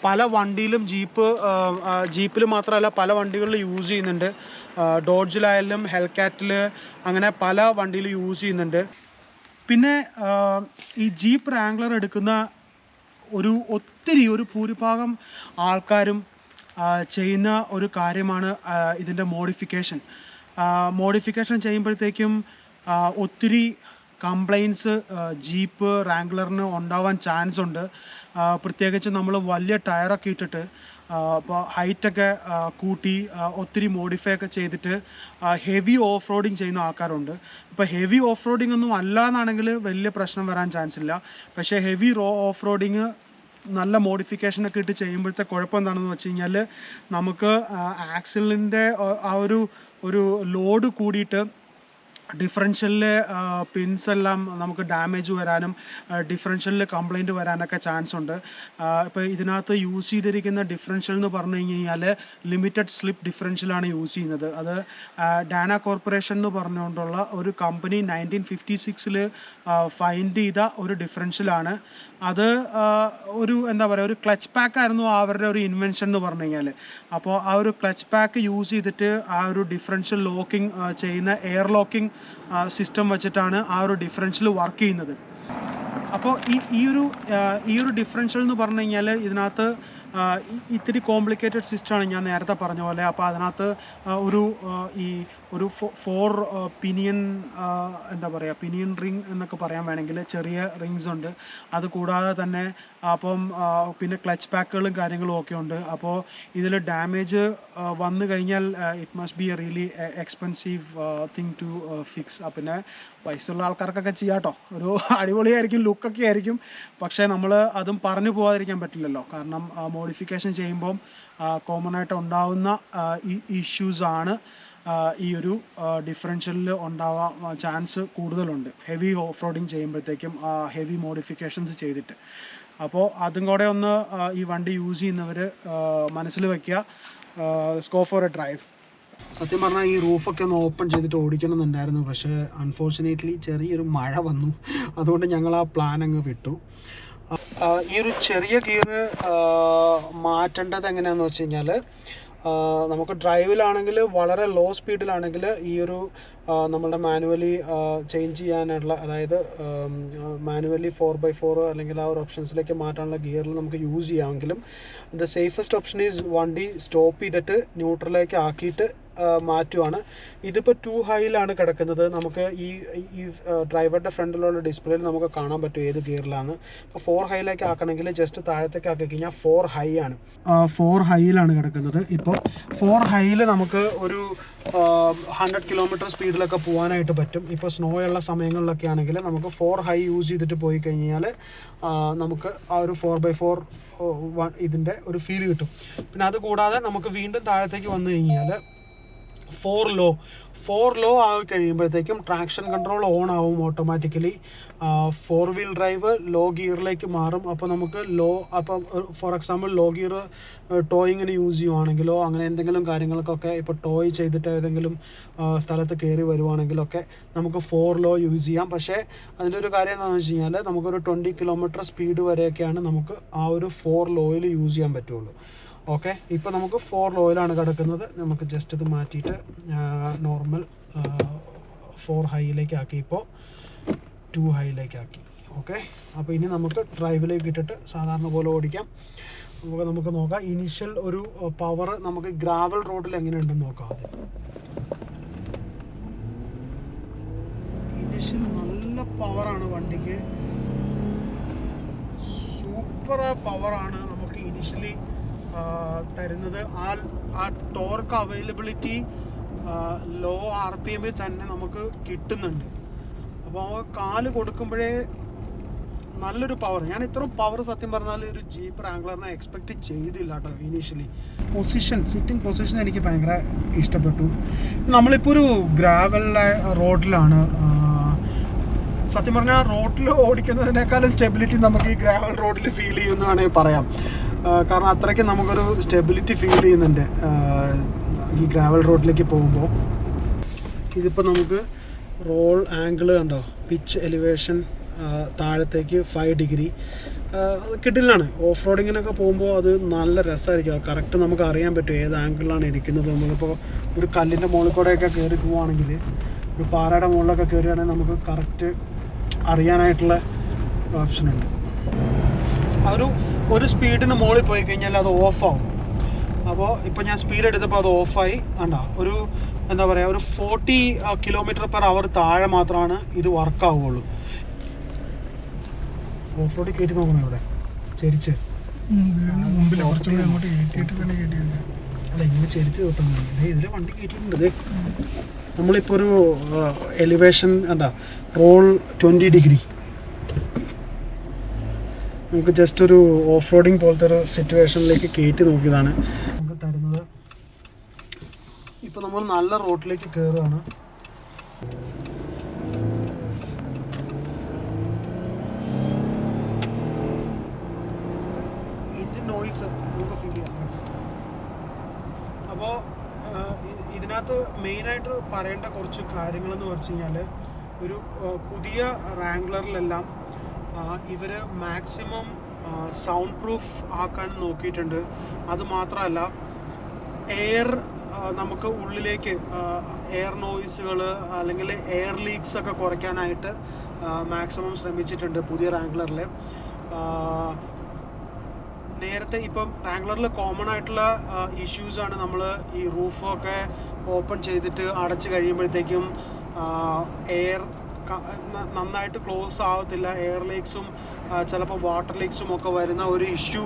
പല വണ്ടിയിലും ജീപ്പിൽ മാത്രമല്ല പല വണ്ടികളിലും യൂസ് ചെയ്യുന്നുണ്ട്. ഡോഡ്ജിലായാലും ഹെൽക്കാറ്റിൽ അങ്ങനെ പല വണ്ടിയിലും യൂസ് ചെയ്യുന്നുണ്ട്. പിന്നെ ഈ ജീപ്പ് റാംഗ്ലർ എടുക്കുന്ന ഒരു ഭൂരിഭാഗം ആൾക്കാരും ചെയ്യുന്ന ഒരു കാര്യമാണ് ഇതിൻ്റെ മോഡിഫിക്കേഷൻ ചെയ്യുമ്പോഴത്തേക്കും ഒത്തിരി കംപ്ലൈൻറ്റ്സ് ജീപ്പ് റാംഗ്ലറിന് ഉണ്ടാവാൻ ചാൻസ് ഉണ്ട്. പ്രത്യേകിച്ച് നമ്മൾ വലിയ ടയറൊക്കെ ഇട്ടിട്ട് അപ്പോൾ ഹൈറ്റൊക്കെ കൂട്ടി ഒത്തിരി മോഡിഫൈ ഒക്കെ ചെയ്തിട്ട് ഹെവി ഓഫ് റോഡിങ് ചെയ്യുന്ന ആൾക്കാരുണ്ട്. ഇപ്പോൾ ഹെവി ഓഫ് റോഡിങ് ഒന്നും അല്ല എന്നാണെങ്കിൽ വലിയ പ്രശ്നം വരാൻ ചാൻസ് ഇല്ല. പക്ഷേ ഹെവി ഓഫ് റോഡിങ് നല്ല മോഡിഫിക്കേഷനൊക്കെ ഇട്ട് ചെയ്യുമ്പോഴത്തെ കുഴപ്പം എന്താണെന്ന് വെച്ച് കഴിഞ്ഞാൽ നമുക്ക് ആക്സിലിൻ്റെ ആ ഒരു ലോഡ് കൂടിയിട്ട് ഡിഫറൻഷ്യലിലെ പിൻസ് എല്ലാം നമുക്ക് ഡാമേജ് വരാനും ഡിഫറൻഷ്യലിൽ കംപ്ലൈൻറ്റ് വരാനൊക്കെ ചാൻസ് ഉണ്ട്. ഇപ്പോൾ ഇതിനകത്ത് യൂസ് ചെയ്തിരിക്കുന്ന ഡിഫറൻഷ്യൽ എന്ന് പറഞ്ഞു കഴിഞ്ഞാൽ ലിമിറ്റഡ് സ്ലിപ്പ് ഡിഫറൻഷ്യലാണ് യൂസ് ചെയ്യുന്നത്. അത് ഡാന കോർപ്പറേഷൻ എന്ന് പറഞ്ഞുകൊണ്ടുള്ള ഒരു കമ്പനി 1956 ഫൈൻഡ് ചെയ്ത ഒരു ഡിഫറൻഷ്യലാണ്. അത് ഒരു ക്ലച്ച് പാക്ക് ആയിരുന്നു അവരുടെ ഒരു ഇൻവെൻഷൻ എന്ന് പറഞ്ഞു കഴിഞ്ഞാൽ. അപ്പോൾ ആ ഒരു ക്ലച്ച് പാക്ക് യൂസ് ചെയ്തിട്ട് ആ ഒരു ഡിഫറൻഷ്യൽ ലോക്കിംഗ് ചെയ്യുന്ന എയർ ലോക്കിംഗ് സിസ്റ്റം വെച്ചിട്ടാണ് ആ ഒരു ഡിഫറൻഷ്യൽ വർക്ക് ചെയ്യുന്നത്. അപ്പോൾ ഈ ഒരു ഡിഫറൻഷ്യൽ എന്ന് പറഞ്ഞു കഴിഞ്ഞാൽ ഇതിനകത്ത് ഇത്തിരി കോംപ്ലിക്കേറ്റഡ് സിസ്റ്റമാണ് ഞാൻ നേരത്തെ പറഞ്ഞ പോലെ. അപ്പോൾ അതിനകത്ത് ഒരു 4 പിനിയൻ പിനിയൻ റിങ് എന്നൊക്കെ പറയാൻ വേണമെങ്കിൽ ചെറിയ റിങ്സ് ഉണ്ട്. അതുകൂടാതെ തന്നെ പിന്നെ ക്ലച്ച് പാക്കുകളും കാര്യങ്ങളും ഒക്കെ ഉണ്ട്. അപ്പോൾ ഇതിൽ ഡാമേജ് വന്നു കഴിഞ്ഞാൽ it must be a really expensive thing to fix. പിന്നെ പൈസയുള്ള ആൾക്കാർക്കൊക്കെ ചെയ്യാട്ടോ, ഒരു അടിപൊളിയായിരിക്കും, ലുക്കൊക്കെ ആയിരിക്കും. പക്ഷേ നമ്മൾ അതും പറഞ്ഞു പോകാതിരിക്കാൻ പറ്റില്ലല്ലോ. കാരണം മോഡിഫിക്കേഷൻ ചെയ്യുമ്പം കോമൺ ആയിട്ട് ഉണ്ടാവുന്ന ഇഷ്യൂസാണ് ഈ ഒരു ഡിഫറൻഷ്യലിൽ ഉണ്ടാവാൻ ചാൻസ് കൂടുതലുണ്ട് ഹെവി ഓഫ് റോഡിങ് ചെയ്യുമ്പോഴത്തേക്കും, ഹെവി മോഡിഫിക്കേഷൻസ് ചെയ്തിട്ട്. അപ്പോൾ അതും കൂടെ ഒന്ന് ഈ വണ്ടി യൂസ് ചെയ്യുന്നവർ മനസ്സിൽ വയ്ക്കുക. Go for A drive. സത്യം പറഞ്ഞാൽ ഈ റൂഫൊക്കെ ഒന്ന് ഓപ്പൺ ചെയ്തിട്ട് ഓടിക്കണമെന്നുണ്ടായിരുന്നു. പക്ഷേ അൺഫോർച്ചുനേറ്റ്ലി ചെറിയൊരു മഴ വന്നു, അതുകൊണ്ട് ഞങ്ങൾ ആ പ്ലാൻ അങ്ങ് വിട്ടു. ഈ ഒരു ചെറിയ ഗിയർ മാറ്റേണ്ടത് എങ്ങനെയാണെന്ന് വെച്ച് കഴിഞ്ഞാൽ, നമുക്ക് ഡ്രൈവിലാണെങ്കിൽ വളരെ ലോ സ്പീഡിലാണെങ്കിൽ ഈ ഒരു നമ്മളുടെ മാനുവലി ചേഞ്ച് ചെയ്യാനുള്ള, അതായത് മാനുവലി 4x4 അല്ലെങ്കിൽ ആ ഒരു ഓപ്ഷൻസിലേക്ക് മാറ്റാനുള്ള ഗിയറിൽ നമുക്ക് യൂസ് ചെയ്യാമെങ്കിലും ദ സേഫസ്റ്റ് ഓപ്ഷൻ ഈസ് വണ്ടി സ്റ്റോപ്പ് ചെയ്തിട്ട് ന്യൂട്രലേക്ക് ആക്കിയിട്ട് മാറ്റുവാണ്. ഇതിപ്പോൾ 2 ഹൈയിലാണ് കിടക്കുന്നത്. നമുക്ക് ഈ ഡ്രൈവറുടെ ഫ്രണ്ടിലുള്ള ഡിസ്പ്ലേയിൽ നമുക്ക് കാണാൻ പറ്റും ഏത് ഗിയറിലാണ്. ഇപ്പോൾ 4 ഹൈയിലേക്ക് ആക്കണമെങ്കിൽ ജസ്റ്റ് താഴത്തേക്ക് ആക്കി കഴിഞ്ഞാൽ 4 ഹൈ ആണ്. 4 ഹൈയിലാണ് കിടക്കുന്നത്. ഇപ്പോൾ 4 ഹൈയിൽ നമുക്ക് ഒരു 100 കിലോമീറ്റർ സ്പീഡിലൊക്കെ പോകാനായിട്ട് പറ്റും. ഇപ്പോൾ സ്നോ ഉള്ള സമയങ്ങളിലൊക്കെ ആണെങ്കിൽ നമുക്ക് 4 ഹൈ യൂസ് ചെയ്തിട്ട് പോയി കഴിഞ്ഞാൽ നമുക്ക് ആ ഒരു 4x4 ഇതിൻ്റെ ഒരു ഫീൽ കിട്ടും. പിന്നെ അതുകൂടാതെ നമുക്ക് വീണ്ടും താഴത്തേക്ക് വന്നു കഴിഞ്ഞാൽ 4 ലോ ആയി കഴിയുമ്പോഴത്തേക്കും ട്രാക്ഷൻ കൺട്രോൾ ഓൺ ആവും ഓട്ടോമാറ്റിക്കലി. 4 വീൽ ഡ്രൈവ് ലോ ഗിയറിലേക്ക് മാറും. അപ്പോൾ നമുക്ക് ഫോർ എക്സാമ്പിൾ ലോ ഗിയർ ടോയിങ്ങിന് യൂസ് ചെയ്യുവാണെങ്കിലോ അങ്ങനെ എന്തെങ്കിലും കാര്യങ്ങൾക്കൊക്കെ, ഇപ്പോൾ ടോയ് ചെയ്തിട്ട് ഏതെങ്കിലും സ്ഥലത്ത് കയറി വരുവാണെങ്കിലൊക്കെ നമുക്ക് 4 ലോ യൂസ് ചെയ്യാം. പക്ഷേ അതിൻ്റെ ഒരു കാര്യം എന്താണെന്ന് വെച്ച് കഴിഞ്ഞാൽ നമുക്കൊരു 20 കിലോമീറ്റർ സ്പീഡ് വരെയൊക്കെയാണ് നമുക്ക് ആ ഒരു 4 ലോയിൽ യൂസ് ചെയ്യാൻ പറ്റുള്ളൂ. ഓക്കെ, ഇപ്പോൾ നമുക്ക് 4 ലോയിലാണ് കിടക്കുന്നത്. നമുക്ക് ജസ്റ്റ് ഇത് മാറ്റിയിട്ട് നോർമൽ 4 ഹൈയിലേക്ക് ആക്കി, ഇപ്പോൾ 2 ഹൈയിലേക്ക് ആക്കി. ഓക്കെ, അപ്പോൾ ഇനി നമുക്ക് ഡ്രൈവിലേക്ക് ഇട്ടിട്ട് സാധാരണ പോലെ ഓടിക്കാം. നമുക്ക് നോക്കാം ഇനിഷ്യൽ ഒരു പവർ നമുക്ക് ഗ്രാവൽ റോഡിൽ എങ്ങനെയുണ്ടെന്ന് നോക്കാം. ഇനിഷ്യൽ നല്ല പവറാണ് വണ്ടിക്ക്, സൂപ്പർ പവറാണ് നമുക്ക് ഇനിഷ്യലി തരുന്നത്. ആ ടോർക്ക് അവൈലബിലിറ്റി ലോ RPM തന്നെ നമുക്ക് കിട്ടുന്നുണ്ട്. അപ്പോൾ കാല് കൊടുക്കുമ്പോഴേ നല്ലൊരു പവർ. ഞാൻ ഇത്രയും പവർ സത്യം പറഞ്ഞാൽ ഒരു ജീപ്പ് റാംഗ്ലറിനെ എക്സ്പെക്റ്റ് ചെയ്തില്ല കേട്ടോ ഇനീഷ്യലി. സിറ്റിംഗ് പൊസിഷൻ എനിക്ക് ഭയങ്കര ഇഷ്ടപ്പെട്ടു. നമ്മളിപ്പോൾ ഒരു ഗ്രാവൽ റോഡിലാണ്. സത്യം പറഞ്ഞാൽ റോഡിൽ ഓടിക്കുന്നതിനേക്കാളും സ്റ്റെബിലിറ്റി നമുക്ക് ഈ ഗ്രാവൽ റോഡിൽ ഫീൽ ചെയ്യുമെന്ന് വേണമെങ്കിൽ പറയാം. കാരണം അത്രയ്ക്ക് നമുക്കൊരു സ്റ്റെബിലിറ്റി ഫീൽ ചെയ്യുന്നുണ്ട് ഈ ഗ്രാവൽ റോഡിലേക്ക് പോകുമ്പോൾ. ഇതിപ്പോൾ നമുക്ക് റോൾ ആംഗിൾ കണ്ടോ, പിച്ച് എലിവേഷൻ താഴത്തേക്ക് 5 ഡിഗ്രി കിട്ടില്ലാണ്. ഓഫ് റോഡിങ്ങിനൊക്കെ പോകുമ്പോൾ അത് നല്ല രസമായിരിക്കും. കറക്റ്റ് നമുക്ക് അറിയാൻ പറ്റും ഏത് ആംഗിളിലാണ് ഇരിക്കുന്നത്. നമ്മളിപ്പോൾ ഒരു കല്ലിൻ്റെ മുകളിൽ കൂടെയൊക്കെ കയറി പോവുകയാണെങ്കിൽ, ഒരു പാറയുടെ മുകളിലൊക്കെ കയറുകയാണെങ്കിൽ നമുക്ക് കറക്റ്റ് അറിയാനായിട്ടുള്ള ഓപ്ഷനുണ്ട്. ഒരു സ്പീഡിന് മുകളിൽ പോയി കഴിഞ്ഞാൽ അത് ഓഫാവും. അപ്പോൾ ഇപ്പോൾ ഞാൻ സ്പീഡ് എടുത്തപ്പോൾ അത് ഓഫായി. കണ്ടോ, ഒരു എന്താ പറയുക, ഒരു 40 km/h താഴെ മാത്രമാണ് ഇത് വർക്കാവുള്ളൂ. ഓഫ് റോഡിൽ കയറ്റി നോക്കണം. ഇവിടെ ചെരിച്ച് അല്ല, ഇങ്ങനെ ചെരിച്ച് കിട്ടുന്നു. ഇതിൽ വണ്ടി കയറ്റിയിട്ടുണ്ട്. നമ്മളിപ്പോൾ ഒരു എലിവേഷൻ എന്താ റോൾ 20 ഡിഗ്രി നമുക്ക് ജസ്റ്റ് ഒരു ഓഫ് റോഡിങ് പോലത്തെ ഒരു സിറ്റുവേഷനിലേക്ക് കയറ്റി നോക്കിയതാണ് നമുക്ക് തരുന്നത്. ഇപ്പോൾ നമ്മൾ നല്ല റോഡിലേക്ക് കയറുകയാണ്. നോയ്സ് നമുക്ക് ഫീൽ ചെയ്യാം. അപ്പോൾ ഇതിനകത്ത് മെയിനായിട്ട് പറയേണ്ട കുറച്ച് കാര്യങ്ങളെന്ന് വെച്ച് കഴിഞ്ഞാൽ, ഒരു പുതിയ റാംഗ്ലറിലെല്ലാം ഇവർ മാക്സിമം സൗണ്ട് പ്രൂഫ് ആക്കാൻ നോക്കിയിട്ടുണ്ട്. അതുമാത്രമല്ല, എയർ നമുക്ക് ഉള്ളിലേക്ക് എയർ നോയ്സുകൾ അല്ലെങ്കിൽ എയർ ലീക്സ് ഒക്കെ കുറയ്ക്കാനായിട്ട് മാക്സിമം ശ്രമിച്ചിട്ടുണ്ട് പുതിയ റാംഗ്ലറിൽ. നേരത്തെ ഇപ്പം റാംഗ്ലറിൽ കോമൺ ആയിട്ടുള്ള ഇഷ്യൂസാണ് നമ്മൾ ഈ റൂഫൊക്കെ ഓപ്പൺ ചെയ്തിട്ട് അടച്ച് കഴിയുമ്പോഴത്തേക്കും എയർ നന്നായിട്ട് ക്ലോസ് ആവത്തില്ല. എയർ ലീക്സും ചിലപ്പോൾ വാട്ടർ ലീക്സും ഒക്കെ വരുന്ന ഒരു ഇഷ്യൂ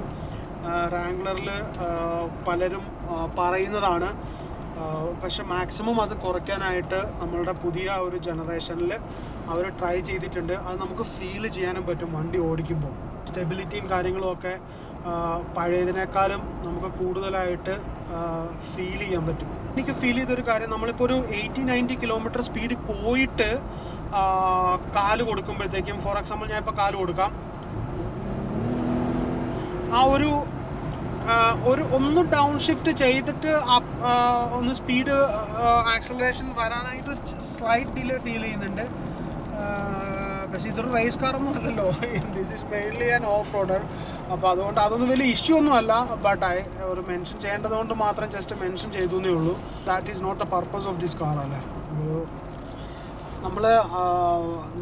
റാംഗ്ലറിൽ പലരും പറയുന്നതാണ്. പക്ഷെ മാക്സിമം അത് കുറയ്ക്കാനായിട്ട് നമ്മളുടെ പുതിയ ഒരു ജനറേഷനിൽ അവർ ട്രൈ ചെയ്തിട്ടുണ്ട്. അത് നമുക്ക് ഫീൽ ചെയ്യാനും പറ്റും വണ്ടി ഓടിക്കുമ്പോൾ. സ്റ്റെബിലിറ്റിയും കാര്യങ്ങളും ഒക്കെ പഴയതിനേക്കാളും നമുക്ക് കൂടുതലായിട്ട് ഫീൽ ചെയ്യാൻ പറ്റും. എനിക്ക് ഫീൽ ചെയ്തൊരു കാര്യം, നമ്മളിപ്പോൾ ഒരു 80-90 km സ്പീഡിൽ പോയിട്ട് കാല് കൊടുക്കുമ്പോഴത്തേക്കും, ഫോർ എക്സാമ്പിൾ ഞാൻ ഇപ്പോൾ കാല് കൊടുക്കാം, ആ ഒരു ഒന്ന് ഡൗൺ ഷിഫ്റ്റ് ചെയ്തിട്ട് ഒന്ന് സ്പീഡ് ആക്സലറേഷൻ വരാനായിട്ട് സ്ലൈറ്റ് ഡിലേ ഫീൽ ചെയ്യുന്നുണ്ട്. പക്ഷേ ഇതൊരു റേസ് കാറൊന്നും അല്ലല്ലോ, this is mainly an of റോഡർ. അപ്പോൾ അതുകൊണ്ട് അതൊന്നും വലിയ ഇഷ്യൂ ഒന്നും അല്ല. ബട്ട് ഒരു മെൻഷൻ ചെയ്യേണ്ടതുകൊണ്ട് മാത്രം ജസ്റ്റ് മെൻഷൻ ചെയ്തു എന്നേ ഉള്ളൂ. That is not the purpose of this car അല്ലേ. നമ്മൾ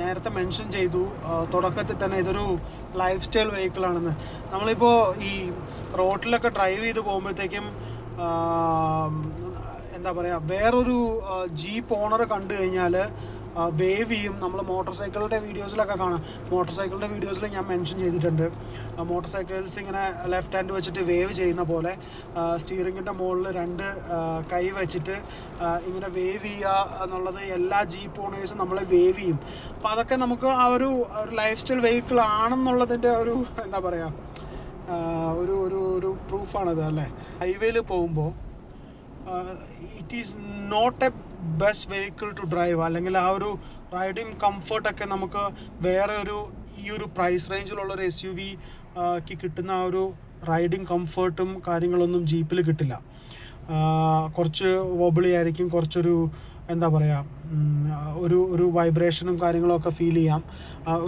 നേരത്തെ മെൻഷൻ ചെയ്തു തുടക്കത്തിൽ തന്നെ ഇതൊരു ലൈഫ് സ്റ്റൈൽ വെഹിക്കിളാണെന്ന്. നമ്മളിപ്പോൾ ഈ റോഡിലൊക്കെ ഡ്രൈവ് ചെയ്ത് പോകുമ്പോഴത്തേക്കും എന്താ പറയുക, വേറൊരു ജീപ്പ് ഓണർ കണ്ടു കഴിഞ്ഞാൽ വേവ് ചെയ്യും. നമ്മൾ മോട്ടോർ സൈക്കിളിൻ്റെ വീഡിയോസിലൊക്കെ കാണാം. മോട്ടോർ സൈക്കിളിൻ്റെ വീഡിയോസിൽ ഞാൻ മെൻഷൻ ചെയ്തിട്ടുണ്ട്, മോട്ടോർ സൈക്കിൾസ് ഇങ്ങനെ ലെഫ്റ്റ് ഹാൻഡ് വെച്ചിട്ട് വേവ് ചെയ്യുന്ന പോലെ സ്റ്റിയറിങ്ങിൻ്റെ മുകളിൽ 2 കൈ വെച്ചിട്ട് ഇങ്ങനെ വേവ് ചെയ്യുക എന്നുള്ളത് എല്ലാ ജീപ്പ് ഓണേഴ്സും നമ്മളെ വേവ് ചെയ്യും. അപ്പോൾ അതൊക്കെ നമുക്ക് ആ ഒരു ലൈഫ് സ്റ്റൈൽ വെഹിക്കിൾ ആണെന്നുള്ളതിൻ്റെ ഒരു എന്താ പറയുക, ഒരു പ്രൂഫാണത് അല്ലേ. ഹൈവേയിൽ പോകുമ്പോൾ it is not a best vehicle to drive. അല്ലെങ്കിൽ ആ ഒരു റൈഡിങ് കംഫർട്ടൊക്കെ നമുക്ക് വേറെ ഈ ഒരു പ്രൈസ് റേഞ്ചിലുള്ളൊരു SUV-ക്ക് കിട്ടുന്ന ആ ഒരു റൈഡിങ് കംഫർട്ടും കാര്യങ്ങളൊന്നും ജീപ്പിൽ കിട്ടില്ല. കുറച്ച് വോബിളി ആയിരിക്കും, കുറച്ചൊരു എന്താ പറയുക, ഒരു വൈബ്രേഷനും കാര്യങ്ങളൊക്കെ ഫീൽ ചെയ്യാം.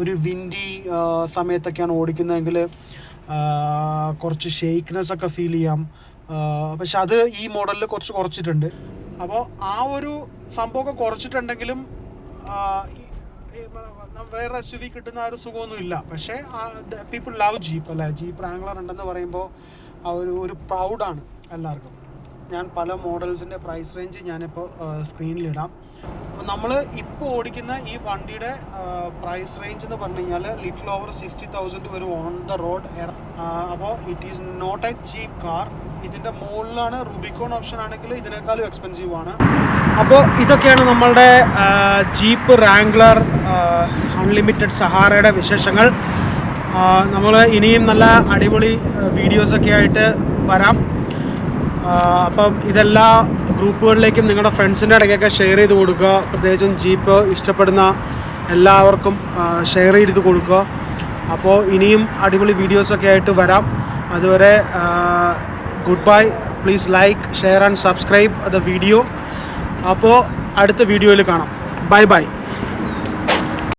ഒരു വിൻഡി സമയത്തൊക്കെയാണ് ഓടിക്കുന്നതെങ്കിൽ കുറച്ച് ഷെയ്ക്ക്നെസ് ഒക്കെ ഫീൽ ചെയ്യാം. പക്ഷെ അത് ഈ മോഡലിൽ കുറച്ചിട്ടുണ്ട്. അപ്പോൾ ആ ഒരു സംഭവമൊക്കെ കുറച്ചിട്ടുണ്ടെങ്കിലും വേറെ SUV കിട്ടുന്ന ആ ഒരു സുഖമൊന്നുമില്ല. പക്ഷേ പീപ്പിൾ ലവ് ജീപ്പ് അല്ലേ. ജീപ്പ് റാംഗ്ലർ ഉണ്ടെന്ന് പറയുമ്പോൾ ആ ഒരു പ്രൗഡാണ് എല്ലാവർക്കും. ഞാൻ പല മോഡൽസിൻ്റെ പ്രൈസ് റേഞ്ച് ഞാനിപ്പോൾ സ്ക്രീനിലിടാം. അപ്പോൾ നമ്മൾ ഇപ്പോൾ ഓടിക്കുന്ന ഈ വണ്ടിയുടെ പ്രൈസ് റേഞ്ച് എന്ന് പറഞ്ഞു കഴിഞ്ഞാൽ ലിറ്റിൽ ഓവർ 60,000 വരും ഓൺ ദ റോഡ്. അപ്പോൾ it is not a cheap car. ഇതിൻ്റെ മുകളിലാണ് റൂബിക്കോൺ ഓപ്ഷൻ ആണെങ്കിൽ ഇതിനേക്കാളും എക്സ്പെൻസീവ് ആണ്. അപ്പോൾ ഇതൊക്കെയാണ് നമ്മളുടെ ജീപ്പ് റാംഗ്ലർ അൺലിമിറ്റഡ് സഹാറയുടെ വിശേഷങ്ങൾ. നമ്മൾ ഇനിയും നല്ല അടിപൊളി വീഡിയോസൊക്കെ ആയിട്ട് വരാം. അപ്പം ഇതെല്ലാ ഗ്രൂപ്പുകളിലേക്കും നിങ്ങളുടെ ഫ്രണ്ട്സിൻ്റെ ഇടയ്ക്കൊക്കെ ഷെയർ ചെയ്ത് കൊടുക്കുക. പ്രത്യേകിച്ചും ജീപ്പ് ഇഷ്ടപ്പെടുന്ന എല്ലാവർക്കും ഷെയർ ചെയ്ത് കൊടുക്കുക. അപ്പോൾ ഇനിയും അടിപൊളി വീഡിയോസൊക്കെ ആയിട്ട് വരാം. അതുവരെ good bye. Please like, share and subscribe the video. അപ്പോൾ അടുത്ത വീഡിയോയിൽ കാണാം. Bye bye.